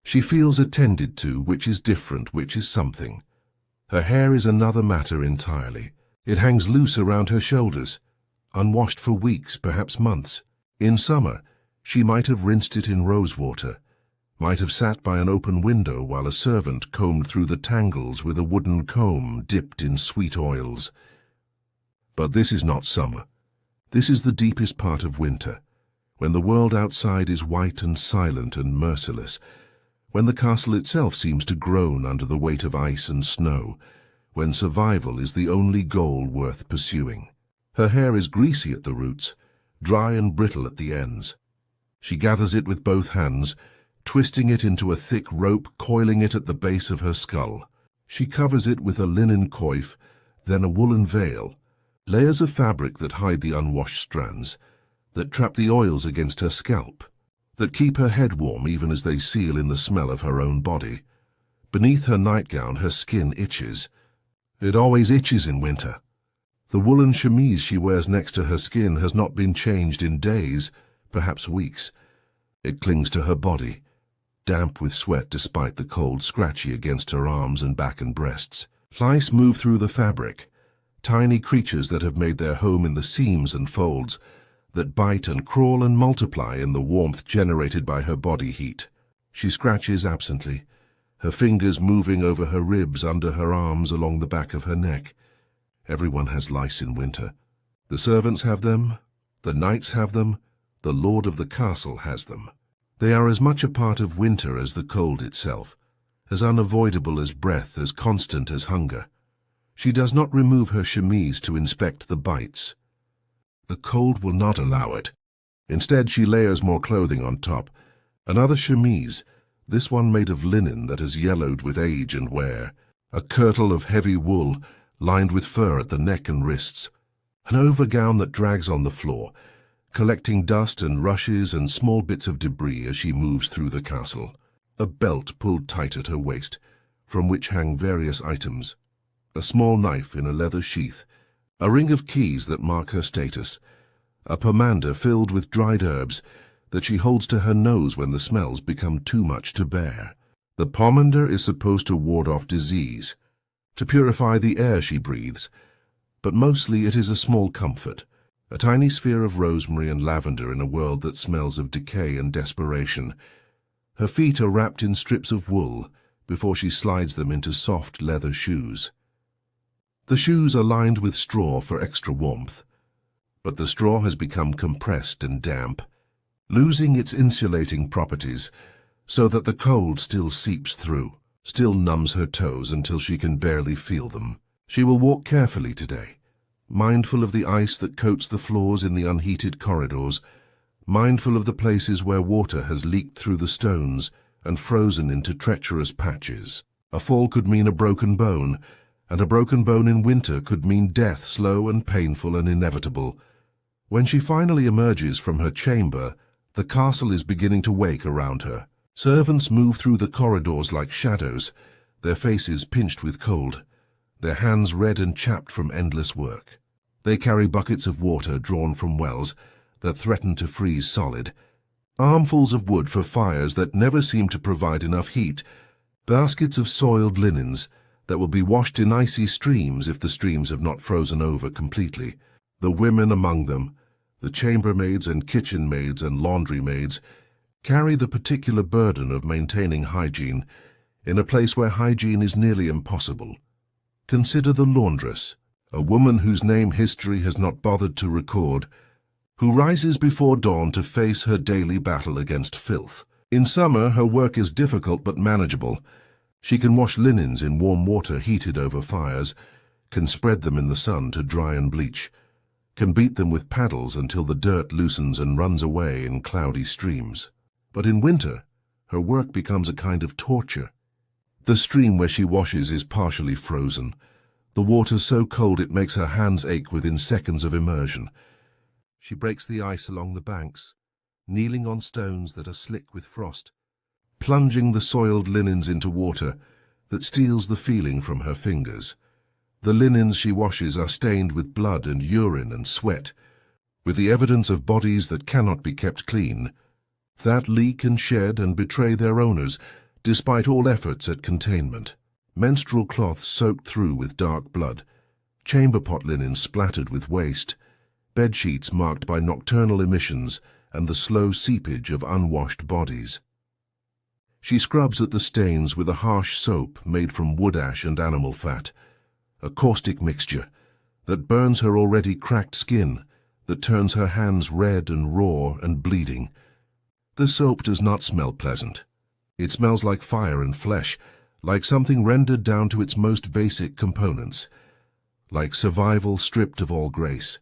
She feels attended to, which is different, which is something. Her hair is another matter entirely. It hangs loose around her shoulders, unwashed for weeks, perhaps months. In summer, she might have rinsed it in rose water, might have sat by an open window while a servant combed through the tangles with a wooden comb dipped in sweet oils. But this is not summer. This is the deepest part of winter, when the world outside is white and silent and merciless, when the castle itself seems to groan under the weight of ice and snow, when survival is the only goal worth pursuing. Her hair is greasy at the roots, dry and brittle at the ends. She gathers it with both hands, twisting it into a thick rope, coiling it at the base of her skull. She covers it with a linen coif, then a woolen veil, layers of fabric that hide the unwashed strands, that trap the oils against her scalp, that keep her head warm even as they seal in the smell of her own body. Beneath her nightgown, her skin itches. It always itches in winter. The woolen chemise she wears next to her skin has not been changed in days, perhaps weeks. It clings to her body, damp with sweat despite the cold scratchy against her arms and back and breasts. Lice move through the fabric, tiny creatures that have made their home in the seams and folds, that bite and crawl and multiply in the warmth generated by her body heat. She scratches absently, her fingers moving over her ribs, under her arms, along the back of her neck. Everyone has lice in winter. The servants have them, the knights have them, the lord of the castle has them. They are as much a part of winter as the cold itself, as unavoidable as breath, as constant as hunger. She does not remove her chemise to inspect the bites. The cold will not allow it. Instead, she layers more clothing on top. Another chemise, this one made of linen that has yellowed with age and wear. A kirtle of heavy wool, lined with fur at the neck and wrists. An overgown that drags on the floor, collecting dust and rushes and small bits of debris as she moves through the castle. A belt pulled tight at her waist, from which hang various items. A small knife in a leather sheath, a ring of keys that mark her status, a pomander filled with dried herbs that she holds to her nose when the smells become too much to bear. The pomander is supposed to ward off disease, to purify the air she breathes, but mostly it is a small comfort, a tiny sphere of rosemary and lavender in a world that smells of decay and desperation. Her feet are wrapped in strips of wool before she slides them into soft leather shoes. The shoes are lined with straw for extra warmth, but the straw has become compressed and damp, losing its insulating properties so that the cold still seeps through, still numbs her toes until she can barely feel them. She will walk carefully today, mindful of the ice that coats the floors in the unheated corridors, mindful of the places where water has leaked through the stones and frozen into treacherous patches. A fall could mean a broken bone, and a broken bone in winter could mean death, slow and painful and inevitable. When she finally emerges from her chamber, the castle is beginning to wake around her. Servants move through the corridors like shadows, their faces pinched with cold, their hands red and chapped from endless work. They carry buckets of water drawn from wells that threaten to freeze solid, armfuls of wood for fires that never seem to provide enough heat, baskets of soiled linens that will be washed in icy streams if the streams have not frozen over completely. The women among them, the chambermaids and kitchen maids and laundry maids, carry the particular burden of maintaining hygiene in a place where hygiene is nearly impossible. Consider the laundress, a woman whose name history has not bothered to record, who rises before dawn to face her daily battle against filth. In summer, her work is difficult but manageable. She can wash linens in warm water heated over fires, can spread them in the sun to dry and bleach, can beat them with paddles until the dirt loosens and runs away in cloudy streams. But in winter, her work becomes a kind of torture. The stream where she washes is partially frozen, the water so cold it makes her hands ache within seconds of immersion. She breaks the ice along the banks, kneeling on stones that are slick with frost, plunging the soiled linens into water that steals the feeling from her fingers. The linens she washes are stained with blood and urine and sweat, with the evidence of bodies that cannot be kept clean, that leak and shed and betray their owners, despite all efforts at containment. Menstrual cloths soaked through with dark blood, chamber pot linen splattered with waste, bedsheets marked by nocturnal emissions and the slow seepage of unwashed bodies. She scrubs at the stains with a harsh soap made from wood ash and animal fat, a caustic mixture that burns her already cracked skin, that turns her hands red and raw and bleeding. The soap does not smell pleasant. It smells like fire and flesh, like something rendered down to its most basic components, like survival stripped of all grace.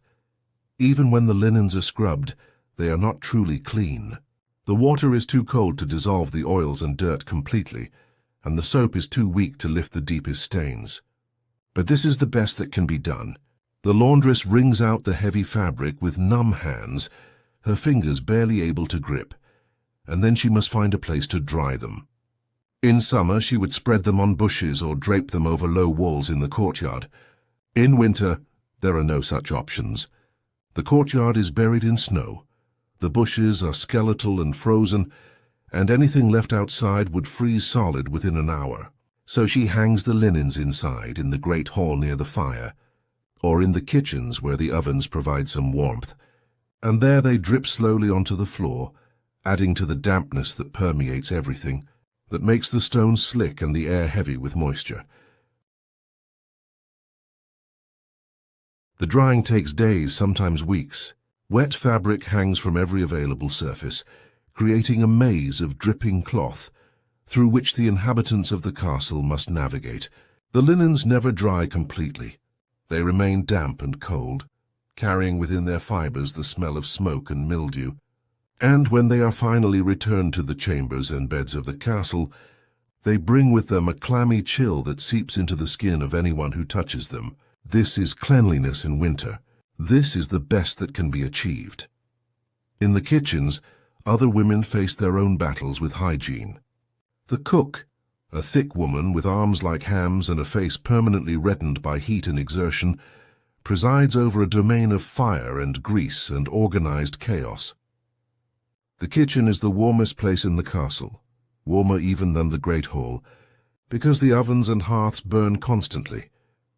Even when the linens are scrubbed, they are not truly clean. The water is too cold to dissolve the oils and dirt completely, and the soap is too weak to lift the deepest stains. But this is the best that can be done. The laundress wrings out the heavy fabric with numb hands, her fingers barely able to grip, and then she must find a place to dry them. In summer, she would spread them on bushes or drape them over low walls in the courtyard. In winter, there are no such options. The courtyard is buried in snow. The bushes are skeletal and frozen, and anything left outside would freeze solid within an hour. So she hangs the linens inside in the great hall near the fire, or in the kitchens where the ovens provide some warmth, and there they drip slowly onto the floor, adding to the dampness that permeates everything, that makes the stones slick and the air heavy with moisture. The drying takes days, sometimes weeks. Wet fabric hangs from every available surface, creating a maze of dripping cloth through which the inhabitants of the castle must navigate. The linens never dry completely. They remain damp and cold, carrying within their fibers the smell of smoke and mildew. And when they are finally returned to the chambers and beds of the castle, they bring with them a clammy chill that seeps into the skin of anyone who touches them. This is cleanliness in winter. This is the best that can be achieved. In the kitchens, other women face their own battles with hygiene. The cook, a thick woman with arms like hams and a face permanently reddened by heat and exertion, presides over a domain of fire and grease and organized chaos. The kitchen is the warmest place in the castle, warmer even than the great hall, because the ovens and hearths burn constantly,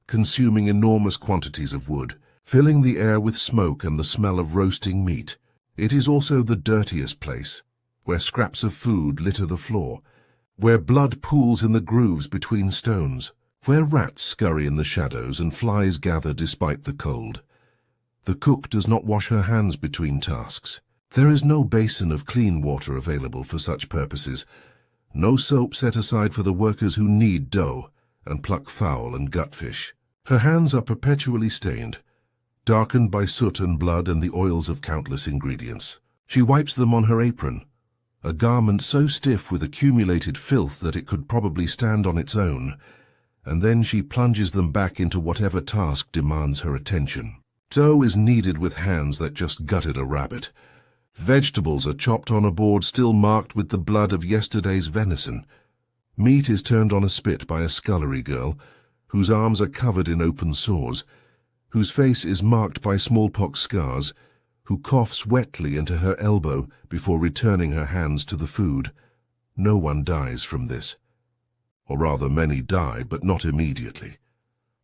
consuming enormous quantities of wood, filling the air with smoke and the smell of roasting meat. It is also the dirtiest place, where scraps of food litter the floor, where blood pools in the grooves between stones, where rats scurry in the shadows and flies gather despite the cold. The cook does not wash her hands between tasks. There is no basin of clean water available for such purposes, no soap set aside for the workers who knead dough and pluck fowl and gutfish. Her hands are perpetually stained, darkened by soot and blood and the oils of countless ingredients. She wipes them on her apron, a garment so stiff with accumulated filth that it could probably stand on its own, and then she plunges them back into whatever task demands her attention. Dough is kneaded with hands that just gutted a rabbit. Vegetables are chopped on a board still marked with the blood of yesterday's venison. Meat is turned on a spit by a scullery girl, whose arms are covered in open sores, whose face is marked by smallpox scars, who coughs wetly into her elbow before returning her hands to the food. No one dies from this. Or rather, many die, but not immediately.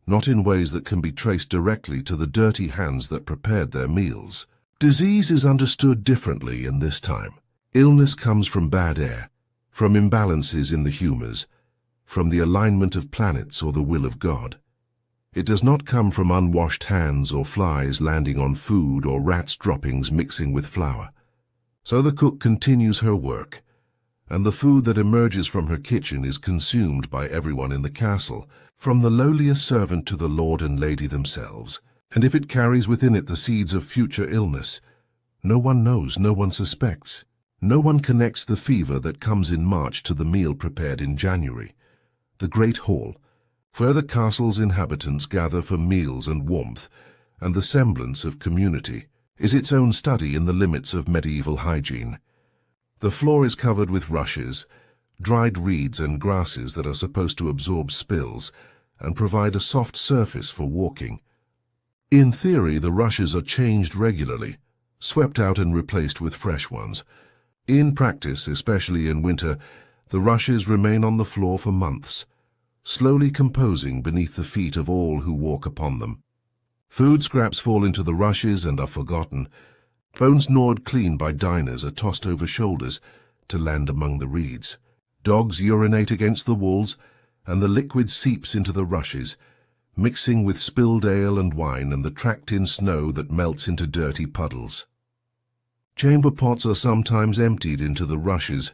Not in ways that can be traced directly to the dirty hands that prepared their meals. Disease is understood differently in this time. Illness comes from bad air, from imbalances in the humors, from the alignment of planets or the will of God. It does not come from unwashed hands or flies landing on food or rats' droppings mixing with flour. So the cook continues her work, and the food that emerges from her kitchen is consumed by everyone in the castle, from the lowliest servant to the lord and lady themselves. And if it carries within it the seeds of future illness, no one knows, no one suspects. No one connects the fever that comes in March to the meal prepared in January. The great hall, where the castle's inhabitants gather for meals and warmth, and the semblance of community, is its own study in the limits of medieval hygiene. The floor is covered with rushes, dried reeds and grasses that are supposed to absorb spills and provide a soft surface for walking. In theory, the rushes are changed regularly, swept out and replaced with fresh ones. In practice, especially in winter, the rushes remain on the floor for months, slowly composing beneath the feet of all who walk upon them. Food scraps fall into the rushes and are forgotten. Bones gnawed clean by diners are tossed over shoulders to land among the reeds. Dogs urinate against the walls, and the liquid seeps into the rushes, mixing with spilled ale and wine and the tracked-in snow that melts into dirty puddles. Chamber pots are sometimes emptied into the rushes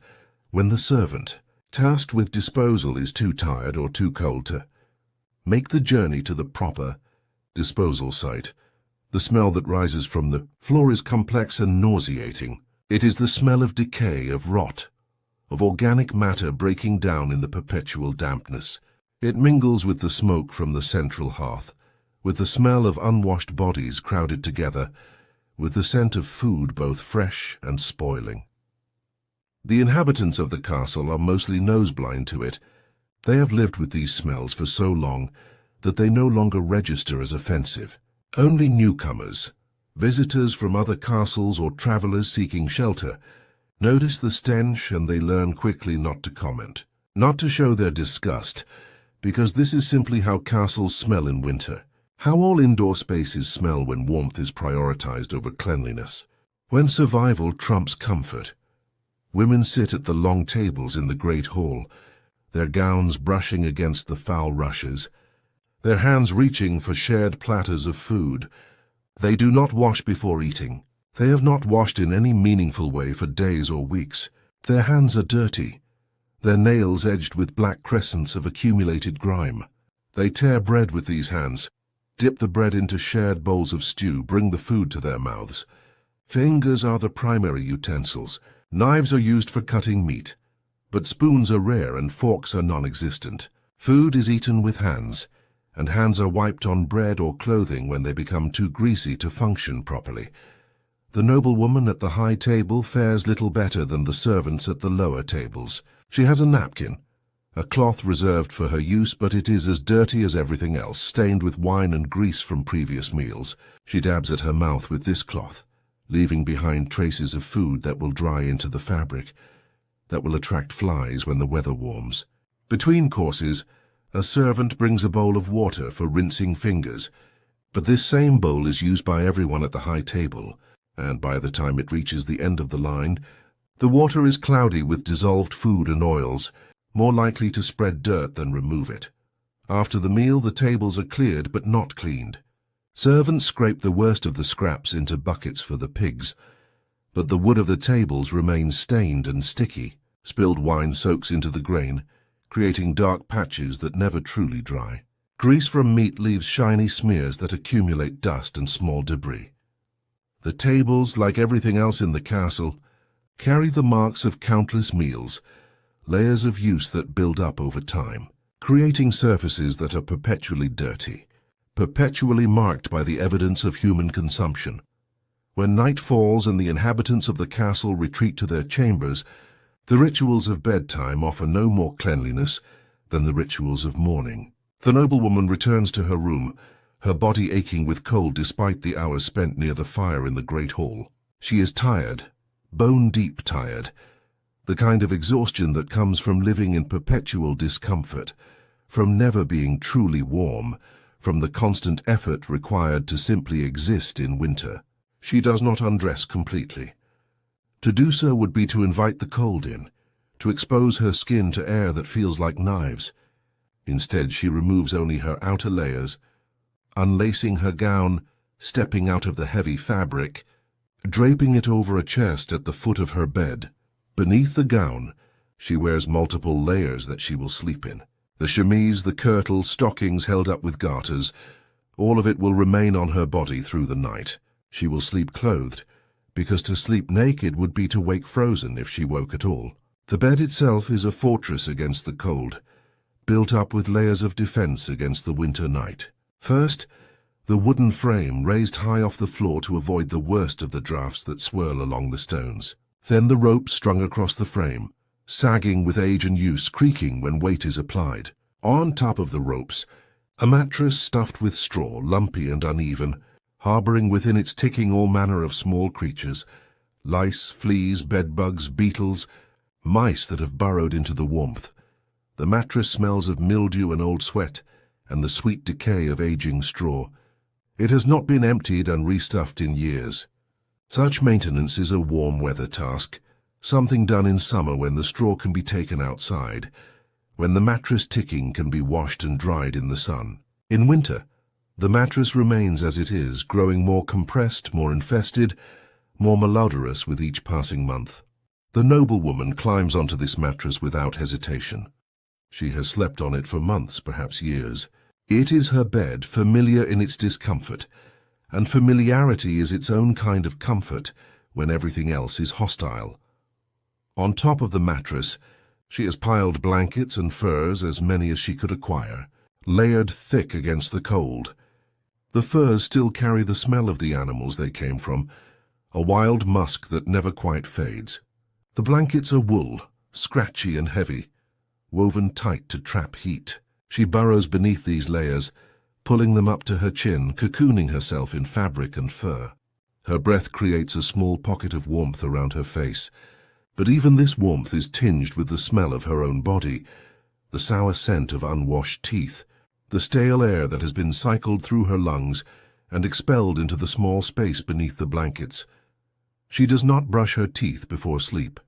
when the servant, tasked with disposal, is too tired or too cold to make the journey to the proper disposal site. The smell that rises from the floor is complex and nauseating. It is the smell of decay, of rot, of organic matter breaking down in the perpetual dampness. It mingles with the smoke from the central hearth, with the smell of unwashed bodies crowded together, with the scent of food both fresh and spoiling. The inhabitants of the castle are mostly nose-blind to it. They have lived with these smells for so long that they no longer register as offensive. Only newcomers, visitors from other castles or travelers seeking shelter, notice the stench, and they learn quickly not to comment, not to show their disgust, because this is simply how castles smell in winter, how all indoor spaces smell when warmth is prioritized over cleanliness. When survival trumps comfort, women sit at the long tables in the great hall, their gowns brushing against the foul rushes, their hands reaching for shared platters of food. They do not wash before eating. They have not washed in any meaningful way for days or weeks. Their hands are dirty, their nails edged with black crescents of accumulated grime. They tear bread with these hands, dip the bread into shared bowls of stew, bring the food to their mouths. Fingers are the primary utensils. Knives are used for cutting meat, but spoons are rare and forks are non-existent. Food is eaten with hands, and hands are wiped on bread or clothing when they become too greasy to function properly. The noblewoman at the high table fares little better than the servants at the lower tables. She has a napkin, a cloth reserved for her use, but it is as dirty as everything else, stained with wine and grease from previous meals. She dabs at her mouth with this cloth, leaving behind traces of food that will dry into the fabric, that will attract flies when the weather warms. Between courses, a servant brings a bowl of water for rinsing fingers, but this same bowl is used by everyone at the high table, and by the time it reaches the end of the line, the water is cloudy with dissolved food and oils, more likely to spread dirt than remove it. After the meal, the tables are cleared but not cleaned. Servants scrape the worst of the scraps into buckets for the pigs, but the wood of the tables remains stained and sticky. Spilled wine soaks into the grain, creating dark patches that never truly dry. Grease from meat leaves shiny smears that accumulate dust and small debris. The tables, like everything else in the castle, carry the marks of countless meals, layers of use that build up over time, creating surfaces that are perpetually dirty, perpetually marked by the evidence of human consumption. When night falls and the inhabitants of the castle retreat to their chambers, the rituals of bedtime offer no more cleanliness than the rituals of mourning. The noblewoman returns to her room, her body aching with cold despite the hours spent near the fire in the great hall. She is tired, bone-deep tired, the kind of exhaustion that comes from living in perpetual discomfort, from never being truly warm, from the constant effort required to simply exist in winter. She does not undress completely. To do so would be to invite the cold in, to expose her skin to air that feels like knives. Instead, she removes only her outer layers, unlacing her gown, stepping out of the heavy fabric, draping it over a chest at the foot of her bed. Beneath the gown, she wears multiple layers that she will sleep in. The chemise, the kirtle, stockings held up with garters, all of it will remain on her body through the night. She will sleep clothed, because to sleep naked would be to wake frozen if she woke at all. The bed itself is a fortress against the cold, built up with layers of defense against the winter night. First, the wooden frame raised high off the floor to avoid the worst of the drafts that swirl along the stones. Then the rope strung across the frame, sagging with age and use, creaking when weight is applied. On top of the ropes, a mattress stuffed with straw, lumpy and uneven, harboring within its ticking all manner of small creatures, lice, fleas, bedbugs, beetles, mice that have burrowed into the warmth. The mattress smells of mildew and old sweat, and the sweet decay of aging straw. It has not been emptied and restuffed in years. Such maintenance is a warm weather task, something done in summer when the straw can be taken outside, when the mattress ticking can be washed and dried in the sun. In winter, the mattress remains as it is, growing more compressed, more infested, more malodorous with each passing month. The noblewoman climbs onto this mattress without hesitation. She has slept on it for months, perhaps years. It is her bed, familiar in its discomfort, and familiarity is its own kind of comfort when everything else is hostile. On top of the mattress, she has piled blankets and furs, as many as she could acquire, layered thick against the cold. The furs still carry the smell of the animals they came from, a wild musk that never quite fades. The blankets are wool, scratchy and heavy, woven tight to trap heat. She burrows beneath these layers, pulling them up to her chin, cocooning herself in fabric and fur. Her breath creates a small pocket of warmth around her face, but even this warmth is tinged with the smell of her own body, the sour scent of unwashed teeth, the stale air that has been cycled through her lungs and expelled into the small space beneath the blankets. She does not brush her teeth before sleep.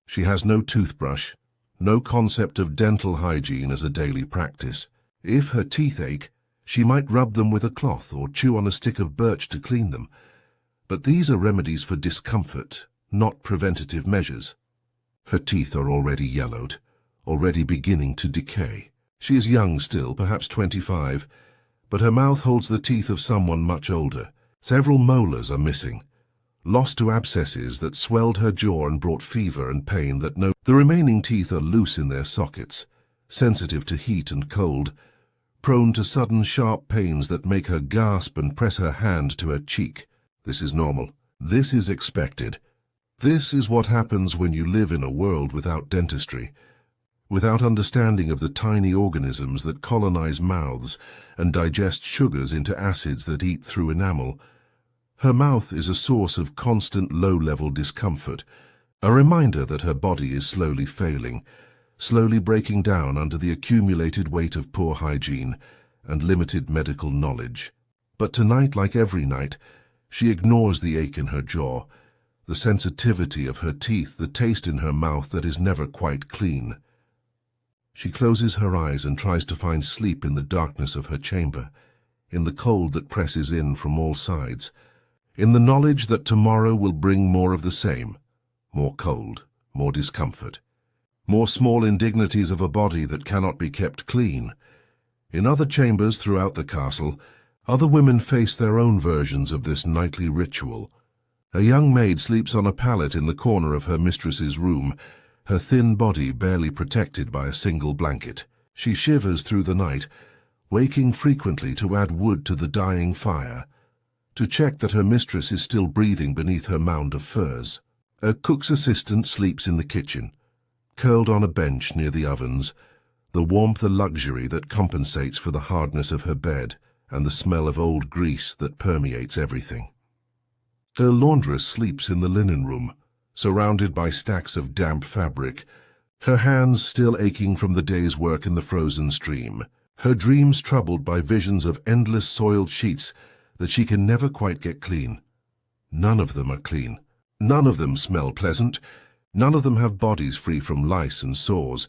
She has no toothbrush, no concept of dental hygiene as a daily practice. If her teeth ache, she might rub them with a cloth or chew on a stick of birch to clean them. But these are remedies for discomfort, not preventative measures. Her teeth are already yellowed, already beginning to decay. She is young still, perhaps 25, but her mouth holds the teeth of someone much older. Several molars are missing, lost to abscesses that swelled her jaw and brought fever and pain that no. The remaining teeth are loose in their sockets, sensitive to heat and cold, prone to sudden sharp pains that make her gasp and press her hand to her cheek. This is normal. This is expected. This is what happens when you live in a world without dentistry, without understanding of the tiny organisms that colonize mouths and digest sugars into acids that eat through enamel. Her mouth is a source of constant low-level discomfort, a reminder that her body is slowly failing, slowly breaking down under the accumulated weight of poor hygiene and limited medical knowledge. But tonight, like every night, she ignores the ache in her jaw, the sensitivity of her teeth, the taste in her mouth that is never quite clean. She closes her eyes and tries to find sleep in the darkness of her chamber, in the cold that presses in from all sides, in the knowledge that tomorrow will bring more of the same, more cold, more discomfort, more small indignities of a body that cannot be kept clean. In other chambers throughout the castle, other women face their own versions of this nightly ritual. A young maid sleeps on a pallet in the corner of her mistress's room, her thin body barely protected by a single blanket. She shivers through the night, waking frequently to add wood to the dying fire, to check that her mistress is still breathing beneath her mound of furs. A cook's assistant sleeps in the kitchen, curled on a bench near the ovens, the warmth a luxury that compensates for the hardness of her bed and the smell of old grease that permeates everything. Her laundress sleeps in the linen room, surrounded by stacks of damp fabric, her hands still aching from the day's work in the frozen stream, her dreams troubled by visions of endless soiled sheets that she can never quite get clean. None of them are clean. None of them smell pleasant. None of them have bodies free from lice and sores,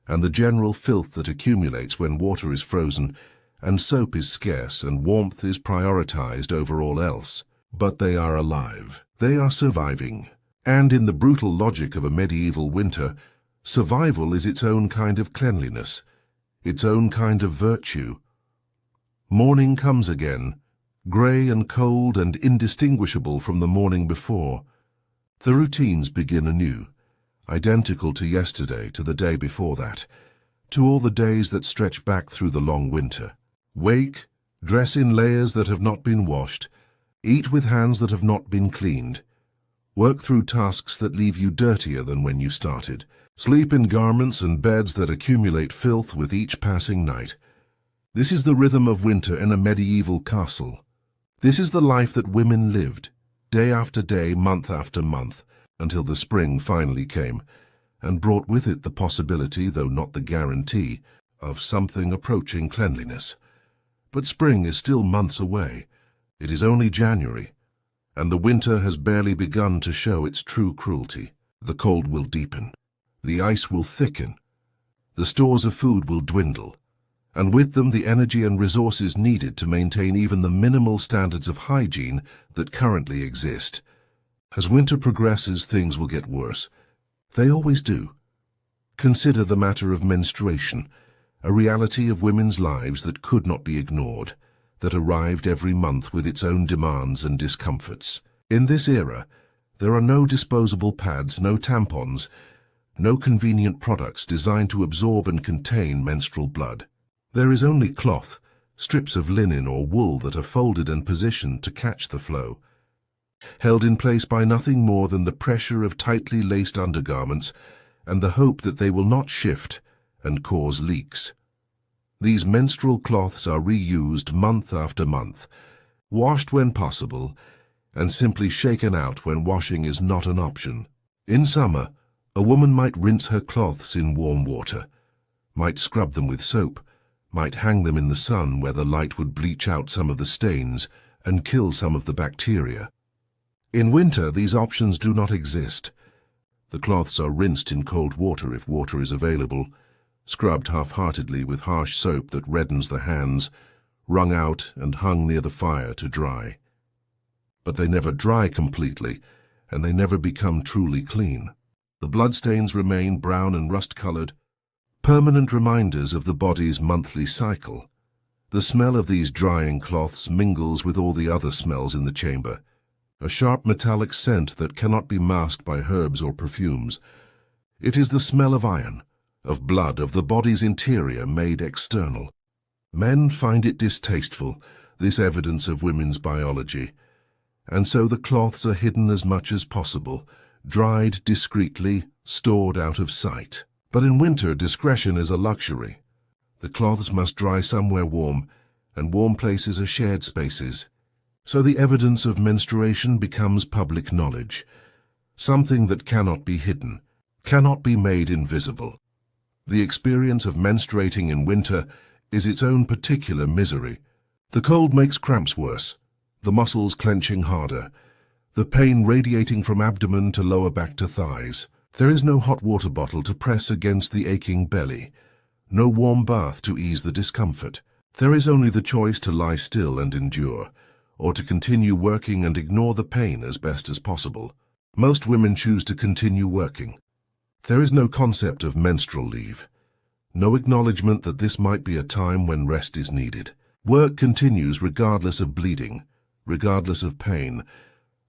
and the general filth that accumulates when water is frozen and soap is scarce and warmth is prioritized over all else. But they are alive. They are surviving. And in the brutal logic of a medieval winter, survival is its own kind of cleanliness, its own kind of virtue. Morning comes again, grey and cold and indistinguishable from the morning before. The routines begin anew, identical to yesterday, to the day before that, to all the days that stretch back through the long winter. Wake, dress in layers that have not been washed, eat with hands that have not been cleaned, work through tasks that leave you dirtier than when you started, sleep in garments and beds that accumulate filth with each passing night. This is the rhythm of winter in a medieval castle. This is the life that women lived, day after day, month after month, until the spring finally came, and brought with it the possibility, though not the guarantee, of something approaching cleanliness. But spring is still months away. It is only January, and the winter has barely begun to show its true cruelty. The cold will deepen, the ice will thicken, the stores of food will dwindle, and with them the energy and resources needed to maintain even the minimal standards of hygiene that currently exist. As winter progresses, things will get worse. They always do. Consider the matter of menstruation, a reality of women's lives that could not be ignored, that arrived every month with its own demands and discomforts. In this era, there are no disposable pads, no tampons, no convenient products designed to absorb and contain menstrual blood. There is only cloth, strips of linen or wool that are folded and positioned to catch the flow, held in place by nothing more than the pressure of tightly laced undergarments and the hope that they will not shift and cause leaks. These menstrual cloths are reused month after month, washed when possible, and simply shaken out when washing is not an option. In summer, a woman might rinse her cloths in warm water, might scrub them with soap, might hang them in the sun where the light would bleach out some of the stains and kill some of the bacteria. In winter, these options do not exist. The cloths are rinsed in cold water if water is available, scrubbed half-heartedly with harsh soap that reddens the hands, wrung out and hung near the fire to dry. But they never dry completely, and they never become truly clean. The bloodstains remain brown and rust-colored, permanent reminders of the body's monthly cycle. The smell of these drying cloths mingles with all the other smells in the chamber, a sharp metallic scent that cannot be masked by herbs or perfumes. It is the smell of iron, of blood, of the body's interior made external. Men find it distasteful, this evidence of women's biology, and so the cloths are hidden as much as possible, dried discreetly, stored out of sight. But in winter, discretion is a luxury. The cloths must dry somewhere warm, and warm places are shared spaces. So the evidence of menstruation becomes public knowledge, something that cannot be hidden, cannot be made invisible. The experience of menstruating in winter is its own particular misery. The cold makes cramps worse, the muscles clenching harder, the pain radiating from abdomen to lower back to thighs. There is no hot water bottle to press against the aching belly, no warm bath to ease the discomfort. There is only the choice to lie still and endure, or to continue working and ignore the pain as best as possible. Most women choose to continue working. There is no concept of menstrual leave, no acknowledgement that this might be a time when rest is needed. Work continues regardless of bleeding, regardless of pain,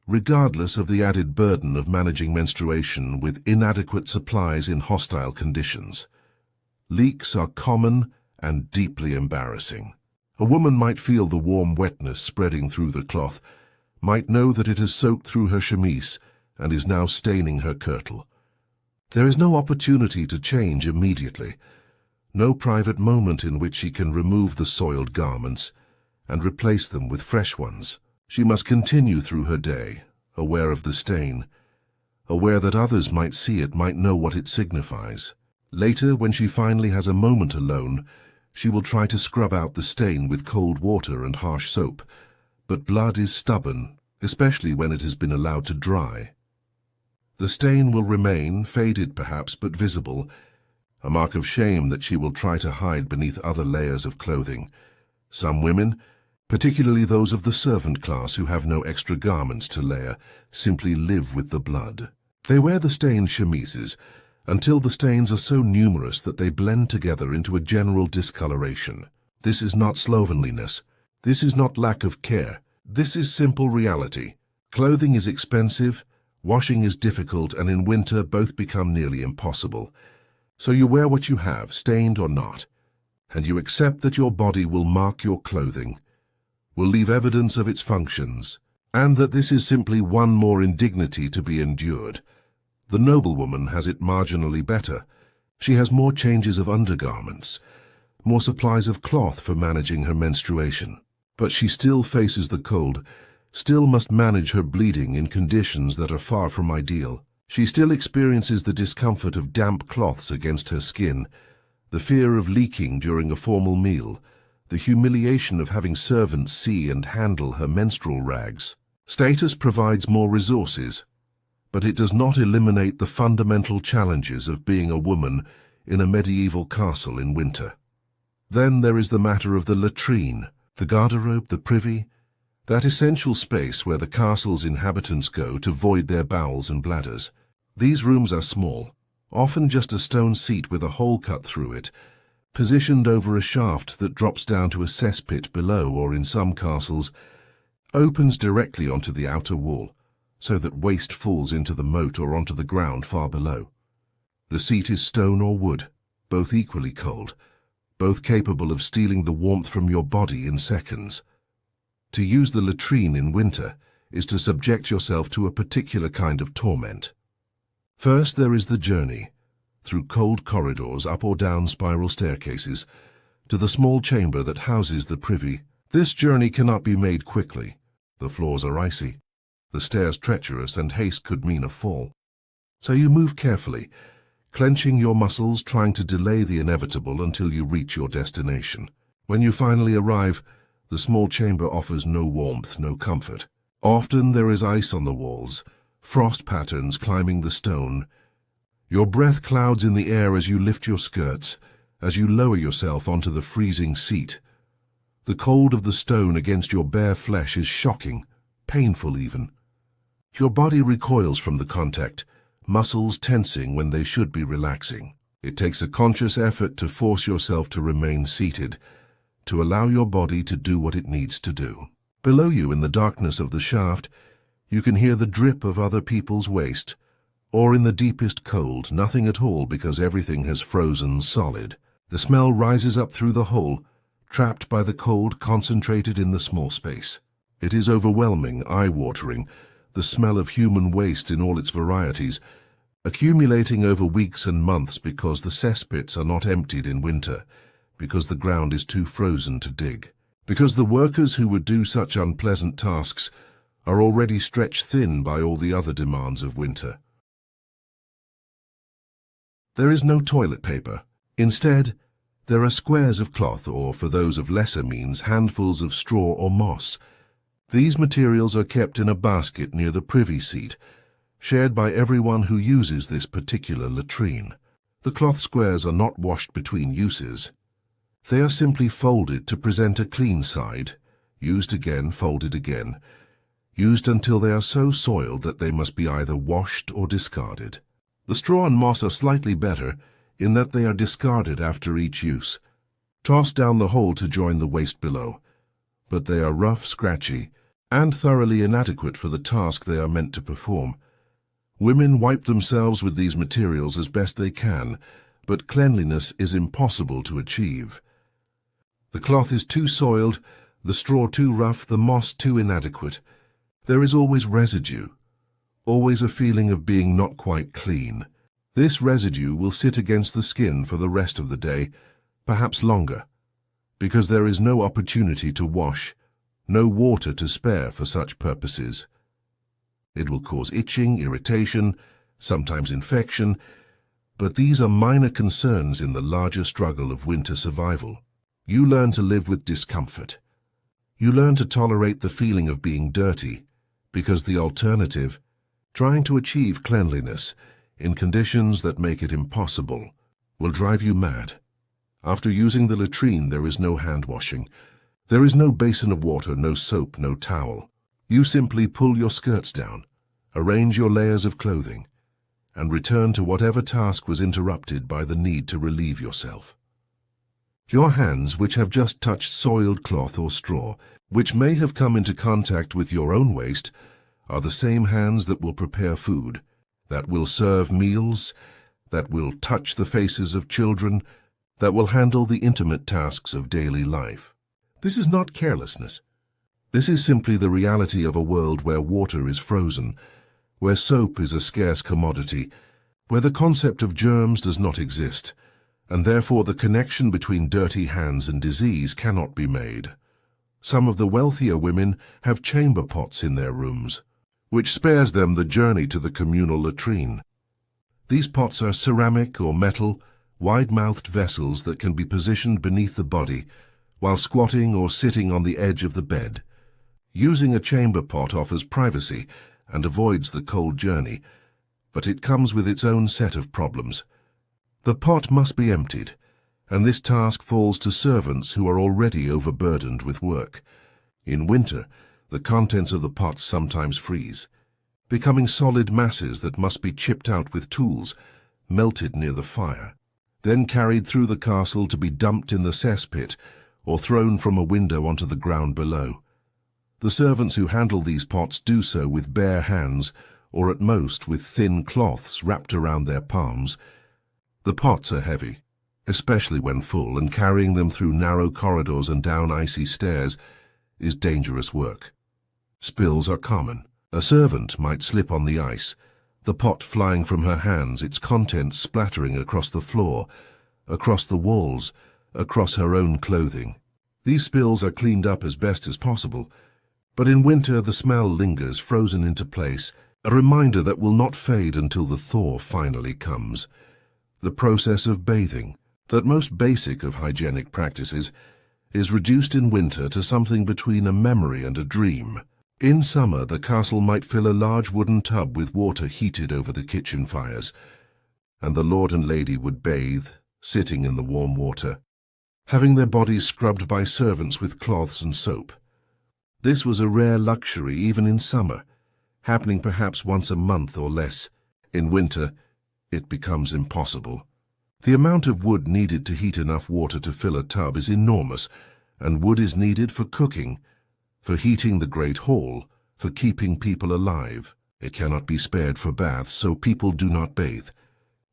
regardless of the added burden of managing menstruation with inadequate supplies in hostile conditions. Leaks are common and deeply embarrassing. A woman might feel the warm wetness spreading through the cloth, might know that it has soaked through her chemise and is now staining her kirtle. There is no opportunity to change immediately, no private moment in which she can remove the soiled garments and replace them with fresh ones. She must continue through her day, aware of the stain, aware that others might see it, might know what it signifies. Later, when she finally has a moment alone, she will try to scrub out the stain with cold water and harsh soap, but blood is stubborn, especially when it has been allowed to dry. The stain will remain, faded perhaps, but visible, a mark of shame that she will try to hide beneath other layers of clothing, Some women, particularly those of the servant class who have no extra garments to layer, simply live with the blood. They wear the stained chemises until the stains are so numerous that they blend together into a general discoloration. This is not slovenliness. This is not lack of care. This is simple reality. Clothing is expensive, washing is difficult, and in winter both become nearly impossible. So you wear what you have, stained or not, and you accept that your body will mark your clothing, will leave evidence of its functions, and that this is simply one more indignity to be endured. The noblewoman has it marginally better. She has more changes of undergarments, more supplies of cloth for managing her menstruation. But she still faces the cold, still must manage her bleeding in conditions that are far from ideal. She still experiences the discomfort of damp cloths against her skin, the fear of leaking during a formal meal, the humiliation of having servants see and handle her menstrual rags. Status provides more resources, but it does not eliminate the fundamental challenges of being a woman in a medieval castle in winter. Then there is the matter of the latrine, the garderobe, the privy, that essential space where the castle's inhabitants go to void their bowels and bladders. These rooms are small, often just a stone seat with a hole cut through it, positioned over a shaft that drops down to a cesspit below, or in some castles, opens directly onto the outer wall, so that waste falls into the moat or onto the ground far below. The seat is stone or wood, both equally cold, both capable of stealing the warmth from your body in seconds. To use the latrine in winter is to subject yourself to a particular kind of torment. First there is the journey, through cold corridors, up or down spiral staircases, to the small chamber that houses the privy. This journey cannot be made quickly. The floors are icy, the stairs treacherous, and haste could mean a fall. So you move carefully, clenching your muscles, trying to delay the inevitable until you reach your destination. When you finally arrive, the small chamber offers no warmth, no comfort. Often there is ice on the walls, frost patterns climbing the stone. Your breath clouds in the air as you lift your skirts, as you lower yourself onto the freezing seat. The cold of the stone against your bare flesh is shocking, painful even. Your body recoils from the contact, muscles tensing when they should be relaxing. It takes a conscious effort to force yourself to remain seated, to allow your body to do what it needs to do. Below you, in the darkness of the shaft, you can hear the drip of other people's waste, or in the deepest cold, nothing at all because everything has frozen solid. The smell rises up through the hole, trapped by the cold concentrated in the small space. It is overwhelming, eye-watering, the smell of human waste in all its varieties, accumulating over weeks and months because the cesspits are not emptied in winter, because the ground is too frozen to dig, because the workers who would do such unpleasant tasks are already stretched thin by all the other demands of winter. There is no toilet paper. Instead, there are squares of cloth, or for those of lesser means, handfuls of straw or moss. These materials are kept in a basket near the privy seat, shared by everyone who uses this particular latrine. The cloth squares are not washed between uses. They are simply folded to present a clean side, used again, folded again, used until they are so soiled that they must be either washed or discarded. The straw and moss are slightly better in that they are discarded after each use, tossed down the hole to join the waste below, but they are rough, scratchy, and thoroughly inadequate for the task they are meant to perform. Women wipe themselves with these materials as best they can, but cleanliness is impossible to achieve. The cloth is too soiled, the straw too rough, the moss too inadequate. There is always residue, always a feeling of being not quite clean. This residue will sit against the skin for the rest of the day, perhaps longer, because there is no opportunity to wash, no water to spare for such purposes. It will cause itching, irritation, sometimes infection, but these are minor concerns in the larger struggle of winter survival. You learn to live with discomfort. You learn to tolerate the feeling of being dirty, because the alternative, trying to achieve cleanliness in conditions that make it impossible, will drive you mad. After using the latrine, there is no hand washing, There is no basin of water, no soap, no towel. You simply pull your skirts down, arrange your layers of clothing, and return to whatever task was interrupted by the need to relieve yourself. Your hands, which have just touched soiled cloth or straw, which may have come into contact with your own waste, are the same hands that will prepare food, that will serve meals, that will touch the faces of children, that will handle the intimate tasks of daily life. This is not carelessness. This is simply the reality of a world where water is frozen, where soap is a scarce commodity, where the concept of germs does not exist, and therefore the connection between dirty hands and disease cannot be made. Some of the wealthier women have chamber pots in their rooms, which spares them the journey to the communal latrine. These pots are ceramic or metal, wide-mouthed vessels that can be positioned beneath the body while squatting or sitting on the edge of the bed. Using a chamber pot offers privacy and avoids the cold journey, but it comes with its own set of problems. The pot must be emptied, and this task falls to servants who are already overburdened with work. In winter, the contents of the pots sometimes freeze, becoming solid masses that must be chipped out with tools, melted near the fire, then carried through the castle to be dumped in the cesspit or thrown from a window onto the ground below. The servants who handle these pots do so with bare hands, or at most with thin cloths wrapped around their palms. The pots are heavy, especially when full, and carrying them through narrow corridors and down icy stairs is dangerous work. Spills are common. A servant might slip on the ice, the pot flying from her hands, its contents splattering across the floor, across the walls, across her own clothing. These spills are cleaned up as best as possible, but in winter the smell lingers, frozen into place, a reminder that will not fade until the thaw finally comes. The process of bathing, that most basic of hygienic practices, is reduced in winter to something between a memory and a dream. In summer, the castle might fill a large wooden tub with water heated over the kitchen fires, and the lord and lady would bathe, sitting in the warm water, having their bodies scrubbed by servants with cloths and soap. This was a rare luxury even in summer, happening perhaps once a month or less. In winter, it becomes impossible. The amount of wood needed to heat enough water to fill a tub is enormous, and wood is needed for cooking, for heating the great hall, for keeping people alive. It cannot be spared for baths, so people do not bathe.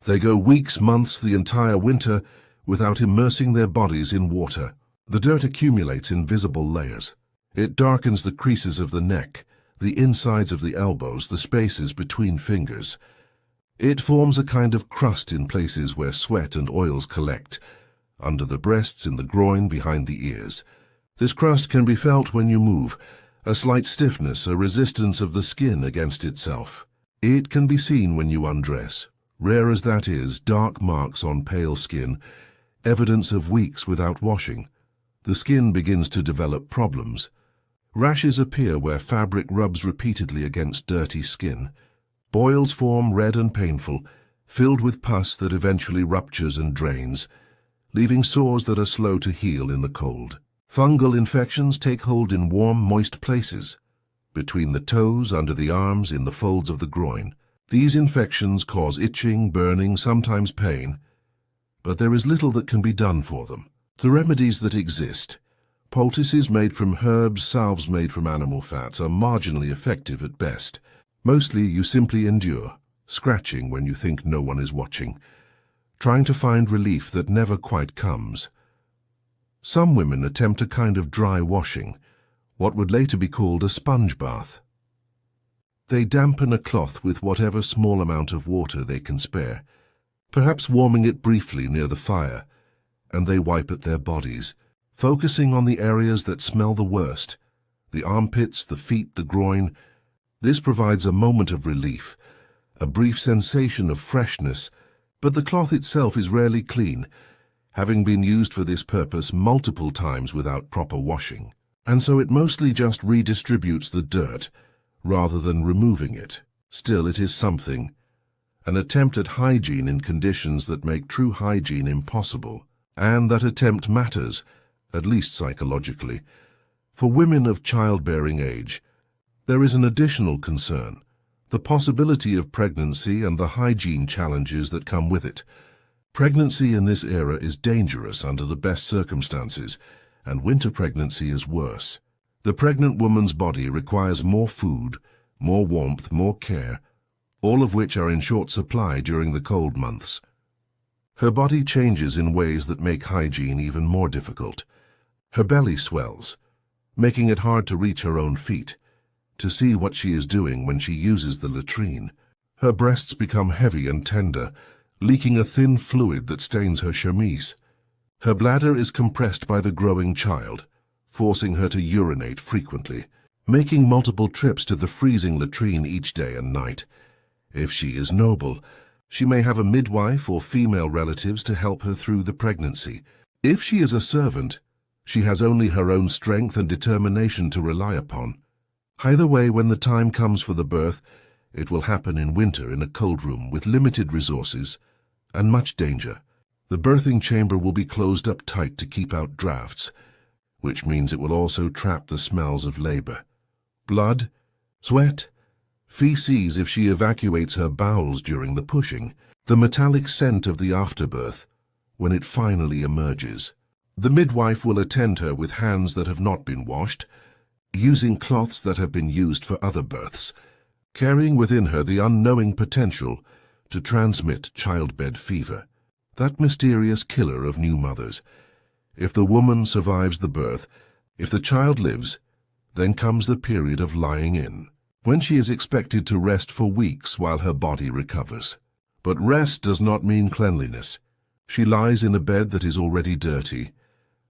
They go weeks, months, the entire winter without immersing their bodies in water. The dirt accumulates in visible layers. It darkens the creases of the neck, the insides of the elbows, the spaces between fingers. It forms a kind of crust in places where sweat and oils collect, under the breasts, in the groin, behind the ears. This crust can be felt when you move, a slight stiffness, a resistance of the skin against itself. It can be seen when you undress. Rare as that is, dark marks on pale skin, evidence of weeks without washing. The skin begins to develop problems. Rashes appear where fabric rubs repeatedly against dirty skin. Boils form, red and painful, filled with pus that eventually ruptures and drains, leaving sores that are slow to heal in the cold. Fungal infections take hold in warm, moist places, between the toes, under the arms, in the folds of the groin. These infections cause itching, burning, sometimes pain, but there is little that can be done for them. The remedies that exist, poultices made from herbs, salves made from animal fats, are marginally effective at best. Mostly you simply endure, scratching when you think no one is watching, trying to find relief that never quite comes. Some women attempt a kind of dry washing, what would later be called a sponge bath. They dampen a cloth with whatever small amount of water they can spare, perhaps warming it briefly near the fire, and they wipe at their bodies, focusing on the areas that smell the worst, the armpits, the feet, the groin. This provides a moment of relief, a brief sensation of freshness, but the cloth itself is rarely clean, having been used for this purpose multiple times without proper washing, and so it mostly just redistributes the dirt rather than removing it. Still, it is something, an attempt at hygiene in conditions that make true hygiene impossible, and that attempt matters, at least psychologically. For women of childbearing age, there is an additional concern: the possibility of pregnancy and the hygiene challenges that come with it. Pregnancy in this era is dangerous under the best circumstances, and winter pregnancy is worse. The pregnant woman's body requires more food, more warmth, more care, all of which are in short supply during the cold months. Her body changes in ways that make hygiene even more difficult. Her belly swells, making it hard to reach her own feet, to see what she is doing when she uses the latrine. Her breasts become heavy and tender, leaking a thin fluid that stains her chemise. Her bladder is compressed by the growing child, forcing her to urinate frequently, making multiple trips to the freezing latrine each day and night. If she is noble, she may have a midwife or female relatives to help her through the pregnancy. If she is a servant, she has only her own strength and determination to rely upon. Either way, when the time comes for the birth, it will happen in winter in a cold room with limited resources and much danger. The birthing chamber will be closed up tight to keep out drafts, which means it will also trap the smells of labor. Blood, sweat, feces if she evacuates her bowels during the pushing, the metallic scent of the afterbirth when it finally emerges. The midwife will attend her with hands that have not been washed, using cloths that have been used for other births, carrying within her the unknowing potential to transmit childbed fever, that mysterious killer of new mothers. If the woman survives the birth, if the child lives, then comes the period of lying in, when she is expected to rest for weeks while her body recovers. But rest does not mean cleanliness. She lies in a bed that is already dirty,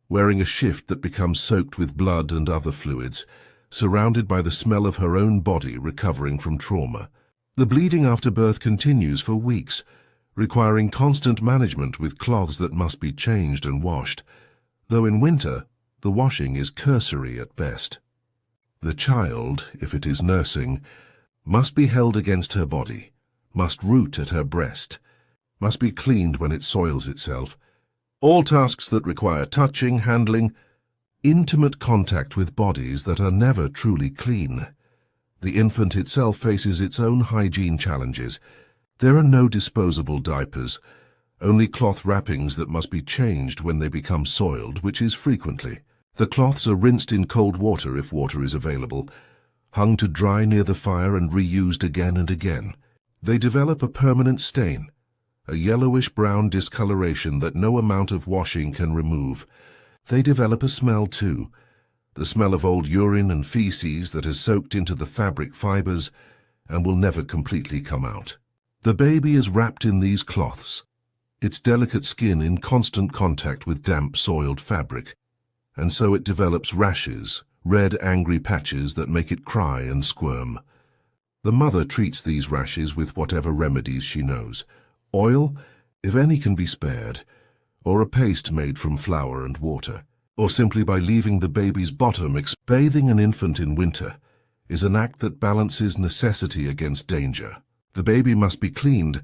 wearing a shift that becomes soaked with blood and other fluids, surrounded by the smell of her own body recovering from trauma. The bleeding after birth continues for weeks, requiring constant management with cloths that must be changed and washed, though in winter the washing is cursory at best. The child, if it is nursing, must be held against her body, must root at her breast, must be cleaned when it soils itself. All tasks that require touching, handling, intimate contact with bodies that are never truly clean. The infant itself faces its own hygiene challenges. There are no disposable diapers, only cloth wrappings that must be changed when they become soiled, which is frequently. The cloths are rinsed in cold water if water is available, hung to dry near the fire and reused again and again. They develop a permanent stain, a yellowish-brown discoloration that no amount of washing can remove. They develop a smell too, the smell of old urine and feces that has soaked into the fabric fibers and will never completely come out. The baby is wrapped in these cloths, its delicate skin in constant contact with damp, soiled fabric, and so it develops rashes, red, angry patches that make it cry and squirm. The mother treats these rashes with whatever remedies she knows. Oil, if any can be spared, or a paste made from flour and water, or simply by leaving the baby's bottom exposed. Bathing an infant in winter is an act that balances necessity against danger. The baby must be cleaned,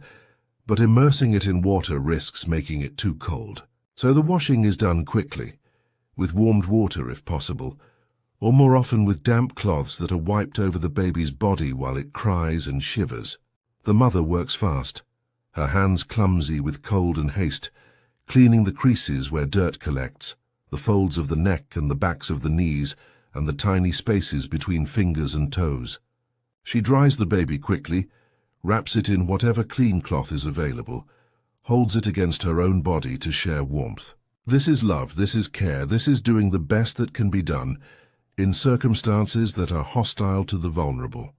but immersing it in water risks making it too cold. So the washing is done quickly, with warmed water if possible, or more often with damp cloths that are wiped over the baby's body while it cries and shivers. The mother works fast, her hands clumsy with cold and haste, cleaning the creases where dirt collects, the folds of the neck and the backs of the knees, and the tiny spaces between fingers and toes. She dries the baby quickly, wraps it in whatever clean cloth is available, holds it against her own body to share warmth. This is love, this is care, this is doing the best that can be done in circumstances that are hostile to the vulnerable.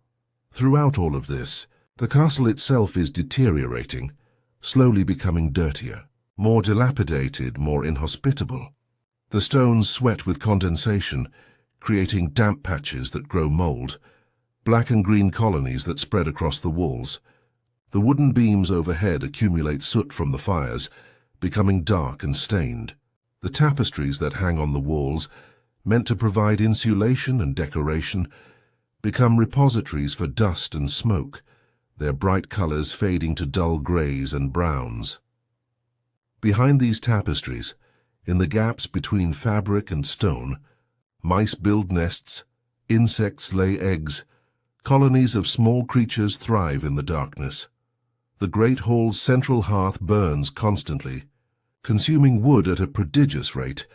Throughout all of this, the castle itself is deteriorating, slowly becoming dirtier, more dilapidated, more inhospitable. The stones sweat with condensation, creating damp patches that grow mold, black and green colonies that spread across the walls. The wooden beams overhead accumulate soot from the fires, becoming dark and stained. The tapestries that hang on the walls, meant to provide insulation and decoration, become repositories for dust and smoke, their bright colors fading to dull grays and browns. Behind these tapestries, In the gaps between fabric and stone, mice build nests, insects lay eggs, colonies of small creatures thrive in the darkness. The great hall's central hearth burns constantly, consuming wood at a prodigious rate,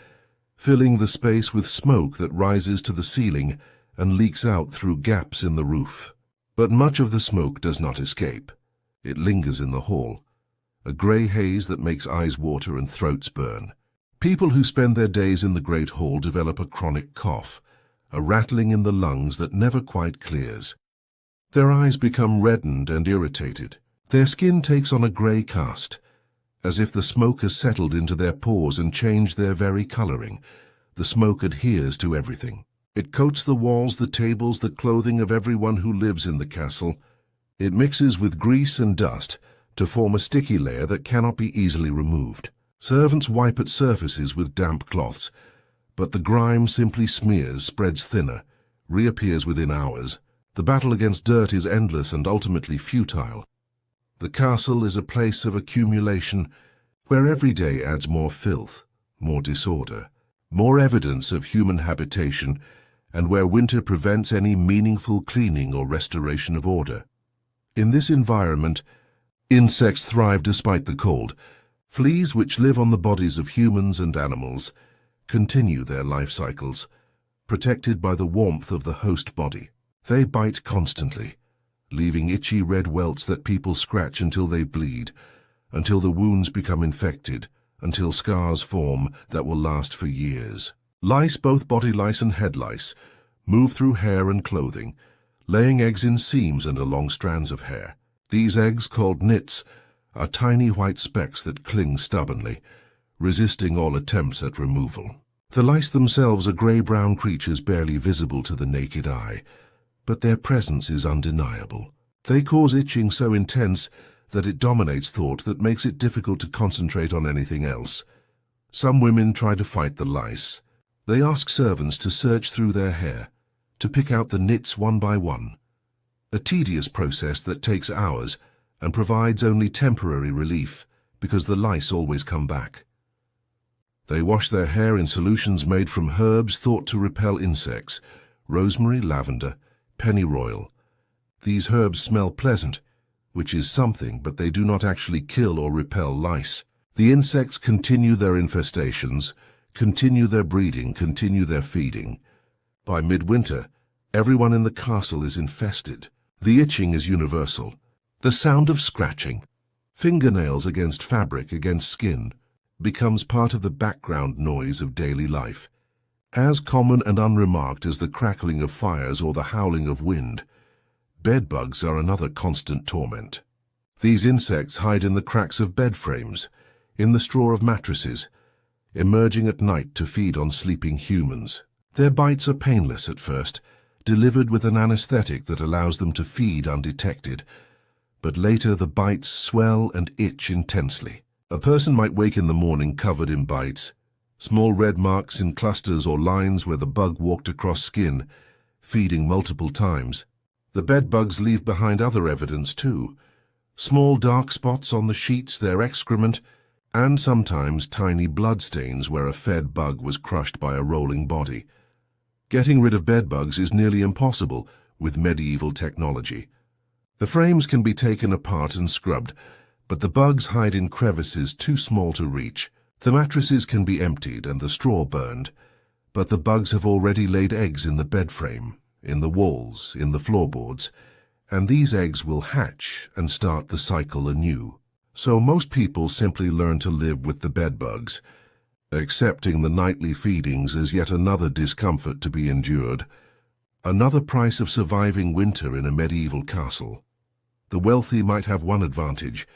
filling the space with smoke that rises to the ceiling and leaks out through gaps in the roof. But much of the smoke does not escape. It lingers in the hall, a grey haze that makes eyes water and throats burn. People who spend their days in the great hall develop a chronic cough, a rattling in the lungs that never quite clears. Their eyes become reddened and irritated. Their skin takes on a grey cast, as if the smoke has settled into their pores and changed their very colouring. The smoke adheres to everything. It coats the walls, the tables, the clothing of everyone who lives in the castle. It mixes with grease and dust to form a sticky layer that cannot be easily removed. Servants wipe at surfaces with damp cloths, but the grime simply smears, spreads thinner, reappears within hours. The battle against dirt is endless and ultimately futile. The castle is a place of accumulation where every day adds more filth, more disorder, more evidence of human habitation, and where winter prevents any meaningful cleaning or restoration of order. In this environment, insects thrive despite the cold. Fleas, which live on the bodies of humans and animals, continue their life cycles, protected by the warmth of the host body. They bite constantly, leaving itchy red welts that people scratch until they bleed, until the wounds become infected, until scars form that will last for years. Lice, both body lice and head lice, move through hair and clothing, laying eggs in seams and along strands of hair. These eggs, called nits, are tiny white specks that cling stubbornly, resisting all attempts at removal. The lice themselves are grey-brown creatures barely visible to the naked eye, but their presence is undeniable. They cause itching so intense that it dominates thought, that makes it difficult to concentrate on anything else. Some women try to fight the lice. They ask servants to search through their hair, to pick out the nits one by one. A tedious process that takes hours and provides only temporary relief because the lice always come back. They wash their hair in solutions made from herbs thought to repel insects: rosemary, lavender, pennyroyal. These herbs smell pleasant, which is something, but they do not actually kill or repel lice. The insects continue their infestations, continue their breeding, continue their feeding. By midwinter, everyone in the castle is infested. The itching is universal. The sound of scratching, fingernails against fabric, against skin, becomes part of the background noise of daily life. As common and unremarked as the crackling of fires or the howling of wind, bedbugs are another constant torment. These insects hide in the cracks of bed frames, in the straw of mattresses, emerging at night to feed on sleeping humans. Their bites are painless at first, delivered with an anesthetic that allows them to feed undetected, but later the bites swell and itch intensely. A person might wake in the morning covered in bites, small red marks in clusters or lines where the bug walked across skin, feeding multiple times. The bedbugs leave behind other evidence too: small dark spots on the sheets, their excrement, and sometimes tiny blood stains where a fed bug was crushed by a rolling body. Getting rid of bedbugs is nearly impossible with medieval technology. The frames can be taken apart and scrubbed, but the bugs hide in crevices too small to reach. The mattresses can be emptied and the straw burned, but the bugs have already laid eggs in the bed frame, in the walls, in the floorboards, and these eggs will hatch and start the cycle anew. So most people simply learn to live with the bedbugs, accepting the nightly feedings as yet another discomfort to be endured, another price of surviving winter in a medieval castle. The wealthy might have one advantage: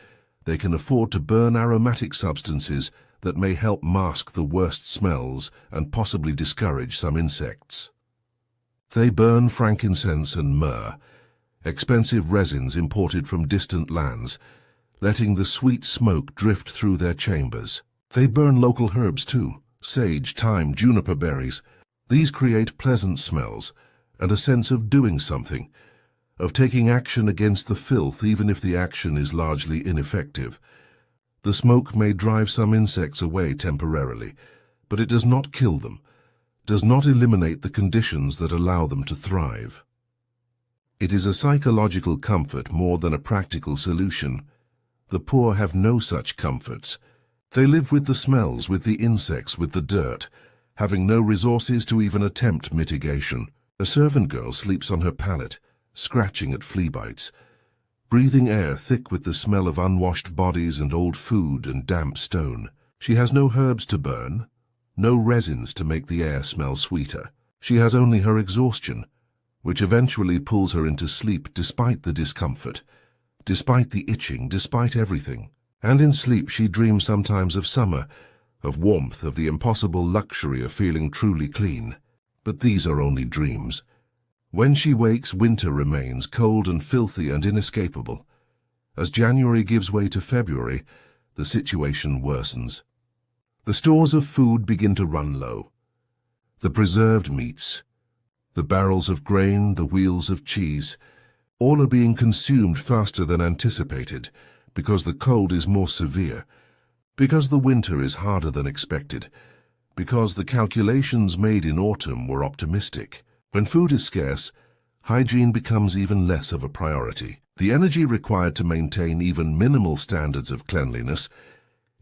they can afford to burn aromatic substances that may help mask the worst smells and possibly discourage some insects. They burn frankincense and myrrh, expensive resins imported from distant lands, letting the sweet smoke drift through their chambers. They burn local herbs too: sage, thyme, juniper berries. These create pleasant smells and a sense of doing something, of taking action against the filth, even if the action is largely ineffective. The smoke may drive some insects away temporarily, but it does not kill them, does not eliminate the conditions that allow them to thrive. It is a psychological comfort more than a practical solution. The poor have no such comforts. They live with the smells, with the insects, with the dirt, having no resources to even attempt mitigation. A servant girl sleeps on her pallet, scratching at flea bites, breathing air thick with the smell of unwashed bodies and old food and damp stone. She has no herbs to burn, no resins to make the air smell sweeter. She has only her exhaustion, which eventually pulls her into sleep despite the discomfort, despite the itching, despite everything. And in sleep she dreams sometimes of summer, of warmth, of the impossible luxury of feeling truly clean. But these are only dreams. When she wakes, winter remains, cold and filthy and inescapable. As January gives way to February, the situation worsens. The stores of food begin to run low. The preserved meats, the barrels of grain, the wheels of cheese, all are being consumed faster than anticipated, because the cold is more severe, because the winter is harder than expected, because the calculations made in autumn were optimistic. When food is scarce, hygiene becomes even less of a priority. The energy required to maintain even minimal standards of cleanliness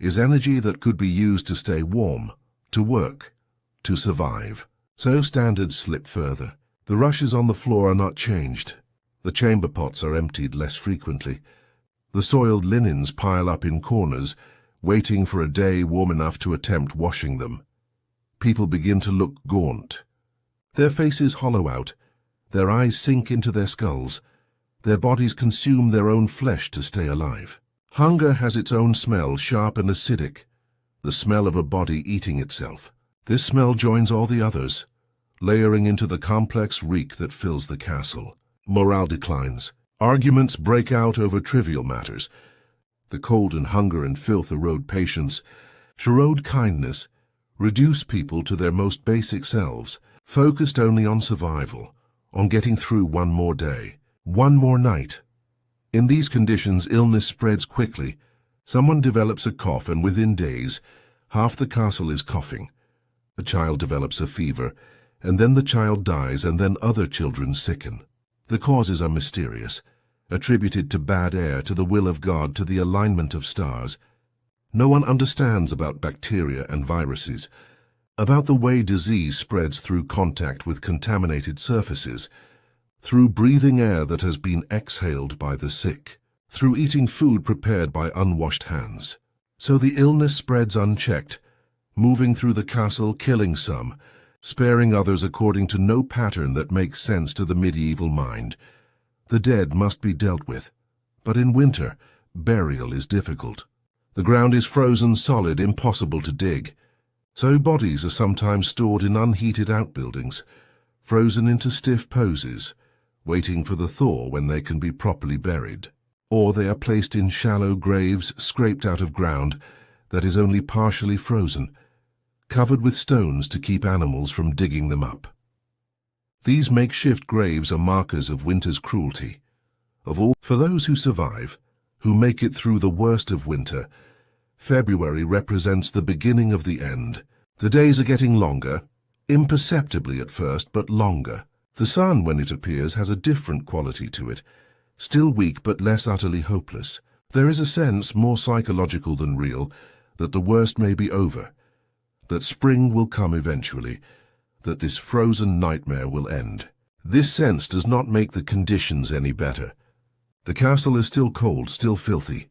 is energy that could be used to stay warm, to work, to survive. So standards slip further. The rushes on the floor are not changed. The chamber pots are emptied less frequently. The soiled linens pile up in corners, waiting for a day warm enough to attempt washing them. People begin to look gaunt. Their faces hollow out. Their eyes sink into their skulls. Their bodies consume their own flesh to stay alive. Hunger has its own smell, sharp and acidic, the smell of a body eating itself. This smell joins all the others, layering into the complex reek that fills the castle. Morale declines. Arguments break out over trivial matters. The cold and hunger and filth erode patience, erode kindness, reduce people to their most basic selves, focused only on survival, on getting through one more day, one more night. In these conditions, illness spreads quickly. Someone develops a cough, and within days, half the castle is coughing. A child develops a fever, and then the child dies, and then other children sicken. The causes are mysterious, attributed to bad air, to the will of God, to the alignment of stars. No one understands about bacteria and viruses, about the way disease spreads through contact with contaminated surfaces, through breathing air that has been exhaled by the sick, through eating food prepared by unwashed hands. So the illness spreads unchecked, moving through the castle, killing some, sparing others according to no pattern that makes sense to the medieval mind. The dead must be dealt with, but in winter, burial is difficult. The ground is frozen solid, impossible to dig. So bodies are sometimes stored in unheated outbuildings, frozen into stiff poses, waiting for the thaw when they can be properly buried. Or they are placed in shallow graves scraped out of ground that is only partially frozen, covered with stones to keep animals from digging them up. These makeshift graves are markers of winter's cruelty. For those who survive, who make it through the worst of winter, February represents the beginning of the end. The days are getting longer, imperceptibly at first, but longer. The sun, when it appears, has a different quality to it, still weak but less utterly hopeless. There is a sense, more psychological than real, that the worst may be over, that spring will come eventually, that this frozen nightmare will end. This sense does not make the conditions any better. The castle is still cold, still filthy,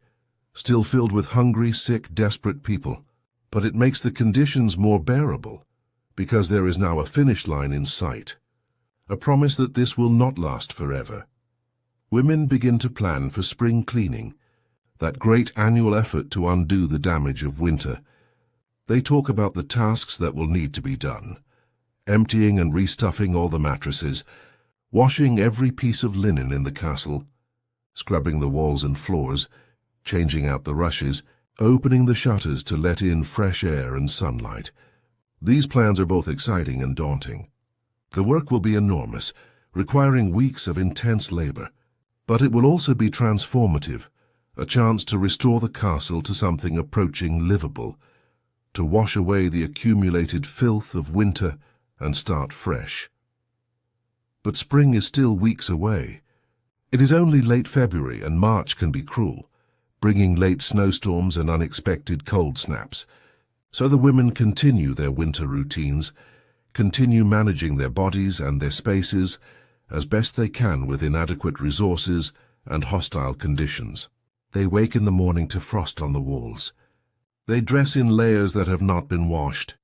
still filled with hungry, sick, desperate people. But it makes the conditions more bearable, because there is now a finish line in sight, a promise that this will not last forever. Women begin to plan for spring cleaning, that great annual effort to undo the damage of winter. They talk about the tasks that will need to be done, emptying and restuffing all the mattresses, washing every piece of linen in the castle, scrubbing the walls and floors, changing out the rushes, opening the shutters to let in fresh air and sunlight. These plans are both exciting and daunting. The work will be enormous, requiring weeks of intense labor, but it will also be transformative, a chance to restore the castle to something approaching livable. to wash away the accumulated filth of winter and start fresh. But spring is still weeks away. It is only late February, and March can be cruel, bringing late snowstorms and unexpected cold snaps. So the women continue their winter routines, continue managing their bodies and their spaces as best they can with inadequate resources and hostile conditions. They wake in the morning to frost on the walls. They dress in layers that have not been washed.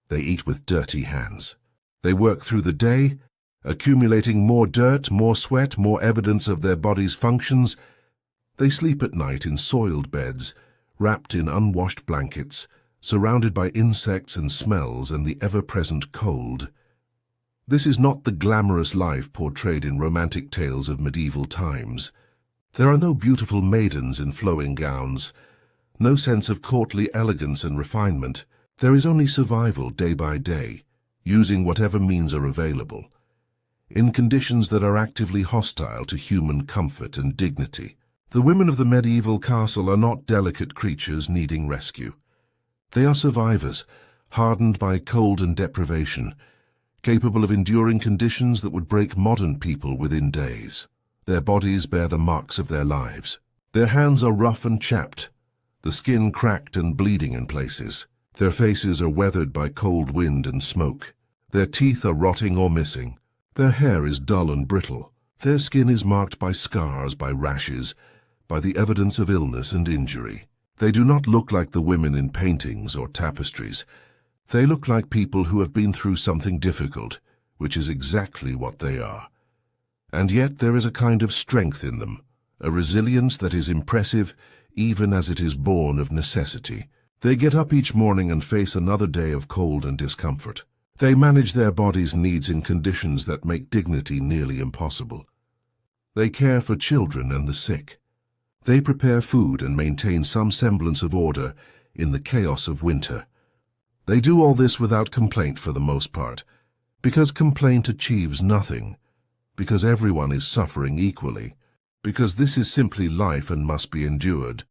They eat with dirty hands. They work through the day, accumulating more dirt, more sweat, more evidence of their body's functions. They sleep at night in soiled beds, wrapped in unwashed blankets, surrounded by insects and smells and the ever-present cold. This is not the glamorous life portrayed in romantic tales of medieval times. There are no beautiful maidens in flowing gowns, no sense of courtly elegance and refinement. There is only survival day by day, using whatever means are available, in conditions that are actively hostile to human comfort and dignity. The women of the medieval castle are not delicate creatures needing rescue. They are survivors, hardened by cold and deprivation, capable of enduring conditions that would break modern people within days. Their bodies bear the marks of their lives. Their hands are rough and chapped, the skin cracked and bleeding in places. Their faces are weathered by cold wind and smoke. Their teeth are rotting or missing. Their hair is dull and brittle. Their skin is marked by scars, by rashes, by the evidence of illness and injury. They do not look like the women in paintings or tapestries. They look like people who have been through something difficult, which is exactly what they are. And yet there is a kind of strength in them, a resilience that is impressive even as it is born of necessity. They get up each morning and face another day of cold and discomfort. They manage their bodies' needs in conditions that make dignity nearly impossible. They care for children and the sick. They prepare food and maintain some semblance of order in the chaos of winter. They do all this without complaint for the most part, because complaint achieves nothing, because everyone is suffering equally, because this is simply life and must be endured.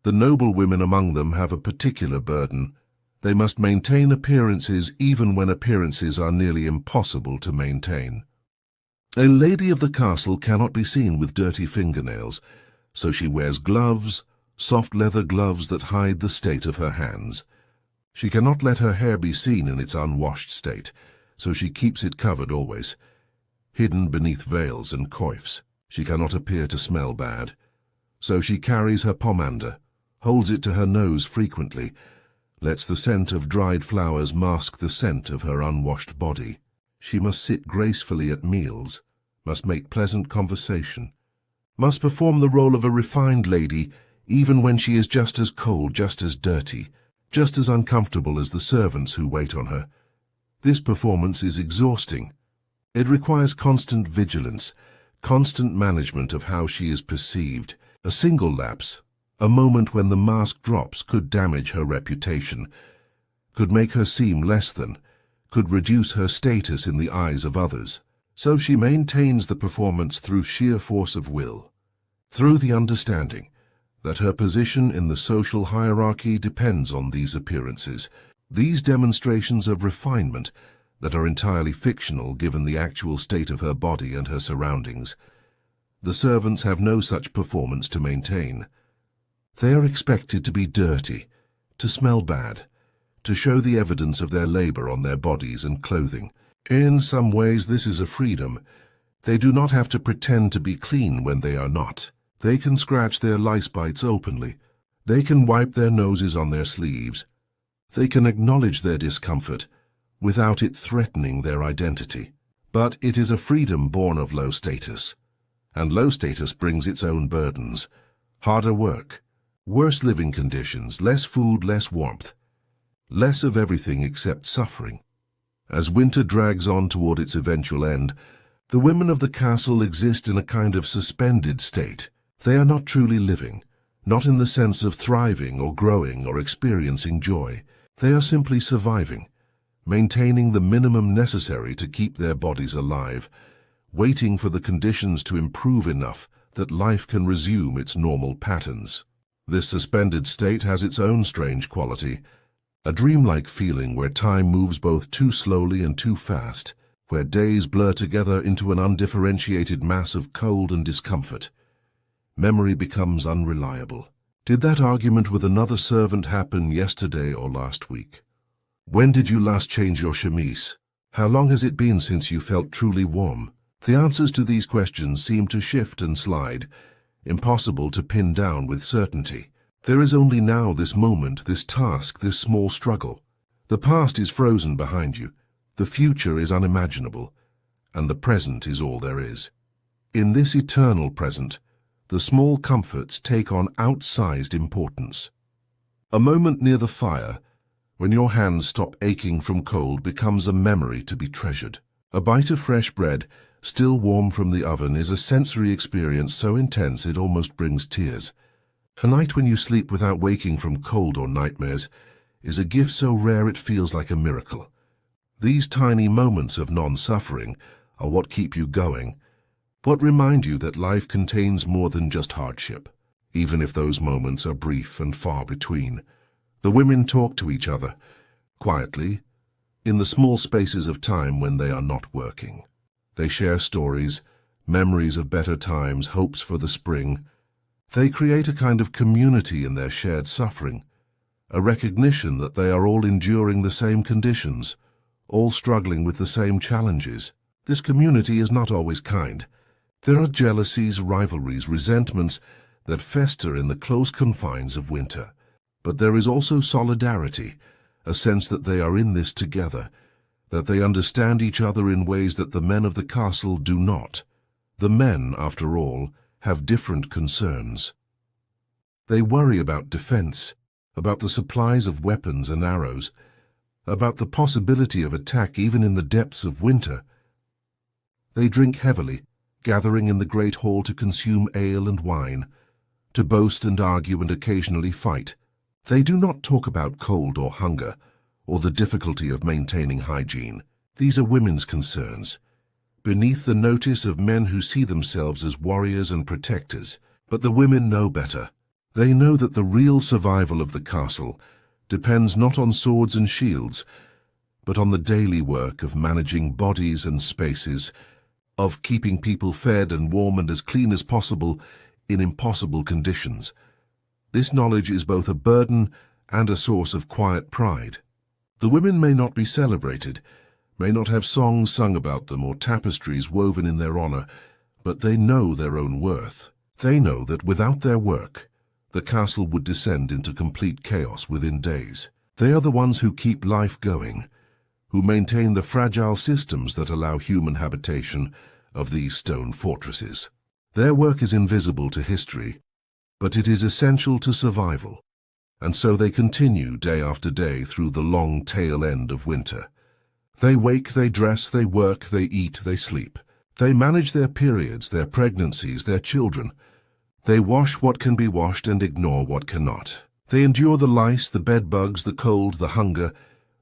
The noble women among them have a particular burden. They must maintain appearances even when appearances are nearly impossible to maintain. A lady of the castle cannot be seen with dirty fingernails, so she wears gloves, soft leather gloves that hide the state of her hands. She cannot let her hair be seen in its unwashed state, so she keeps it covered always, hidden beneath veils and coifs. She cannot appear to smell bad, so she carries her pomander, holds it to her nose frequently, lets the scent of dried flowers mask the scent of her unwashed body. She must sit gracefully at meals, must make pleasant conversation, must perform the role of a refined lady even when she is just as cold, just as dirty, just as uncomfortable as the servants who wait on her. This performance is exhausting. It requires constant vigilance, constant management of how she is perceived. A single lapse, a moment when the mask drops, could damage her reputation, could make her seem less than, could reduce her status in the eyes of others. So she maintains the performance through sheer force of will, through the understanding that her position in the social hierarchy depends on these appearances, these demonstrations of refinement that are entirely fictional given the actual state of her body and her surroundings. The servants have no such performance to maintain. They are expected to be dirty, to smell bad, to show the evidence of their labor on their bodies and clothing. In some ways this is a freedom. They do not have to pretend to be clean when they are not. They can scratch their lice bites openly. They can wipe their noses on their sleeves. They can acknowledge their discomfort without it threatening their identity. But it is a freedom born of low status. And low status brings its own burdens. Harder work, worse living conditions, less food, less warmth, less of everything except suffering. As winter drags on toward its eventual end, the women of the castle exist in a kind of suspended state. They are not truly living, not in the sense of thriving or growing or experiencing joy. They are simply surviving, maintaining the minimum necessary to keep their bodies alive, waiting for the conditions to improve enough that life can resume its normal patterns. This suspended state has its own strange quality. A dreamlike feeling where time moves both too slowly and too fast, where days blur together into an undifferentiated mass of cold and discomfort. Memory becomes unreliable. Did that argument with another servant happen yesterday or last week? When did you last change your chemise? How long has it been since you felt truly warm? The answers to these questions seem to shift and slide, impossible to pin down with certainty. There is only now, this moment, this task, this small struggle. The past is frozen behind you, the future is unimaginable, and the present is all there is. In this eternal present, the small comforts take on outsized importance. A moment near the fire, when your hands stop aching from cold, becomes a memory to be treasured. A bite of fresh bread, still warm from the oven, is a sensory experience so intense it almost brings tears. A night when you sleep without waking from cold or nightmares is a gift so rare it feels like a miracle. These tiny moments of non-suffering are what keep you going, what remind you that life contains more than just hardship, even if those moments are brief and far between. The women talk to each other, quietly, in the small spaces of time when they are not working. They share stories, memories of better times, hopes for the spring. They create a kind of community in their shared suffering, a recognition that they are all enduring the same conditions, all struggling with the same challenges. This community is not always kind. There are jealousies, rivalries, resentments that fester in the close confines of winter. But there is also solidarity, a sense that they are in this together, that they understand each other in ways that the men of the castle do not. The men, after all, have different concerns. They worry about defense, about the supplies of weapons and arrows, about the possibility of attack even in the depths of winter. They drink heavily, gathering in the great hall to consume ale and wine, to boast and argue and occasionally fight. They do not talk about cold or hunger, or the difficulty of maintaining hygiene. These are women's concerns, beneath the notice of men who see themselves as warriors and protectors. But the women know better. They know that the real survival of the castle depends not on swords and shields, but on the daily work of managing bodies and spaces, of keeping people fed and warm and as clean as possible in impossible conditions. This knowledge is both a burden and a source of quiet pride. The women may not be celebrated, may not have songs sung about them or tapestries woven in their honor, but they know their own worth. They know that without their work, the castle would descend into complete chaos within days. They are the ones who keep life going, who maintain the fragile systems that allow human habitation of these stone fortresses. Their work is invisible to history, but it is essential to survival, and so they continue day after day through the long tail end of winter. They wake, they dress, they work, they eat, they sleep. They manage their periods, their pregnancies, their children. They wash what can be washed and ignore what cannot. They endure the lice, the bed bugs, the cold, the hunger,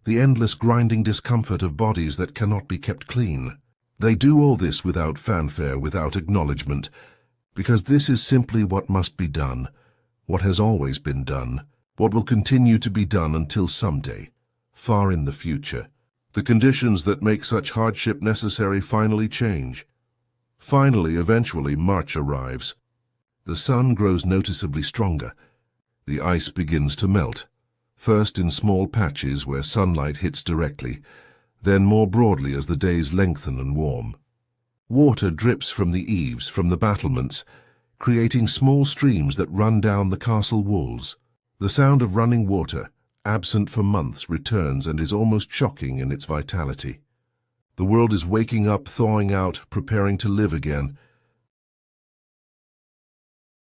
the endless grinding discomfort of bodies that cannot be kept clean. They do all this without fanfare, without acknowledgement, because this is simply what must be done, what has always been done, what will continue to be done until someday, far in the future, the conditions that make such hardship necessary finally change. Finally, eventually, March arrives. The sun grows noticeably stronger. The ice begins to melt, first in small patches where sunlight hits directly, then more broadly as the days lengthen and warm. Water drips from the eaves, from the battlements, creating small streams that run down the castle walls. The sound of running water, absent for months, returns and is almost shocking in its vitality. The world is waking up, thawing out, preparing to live again.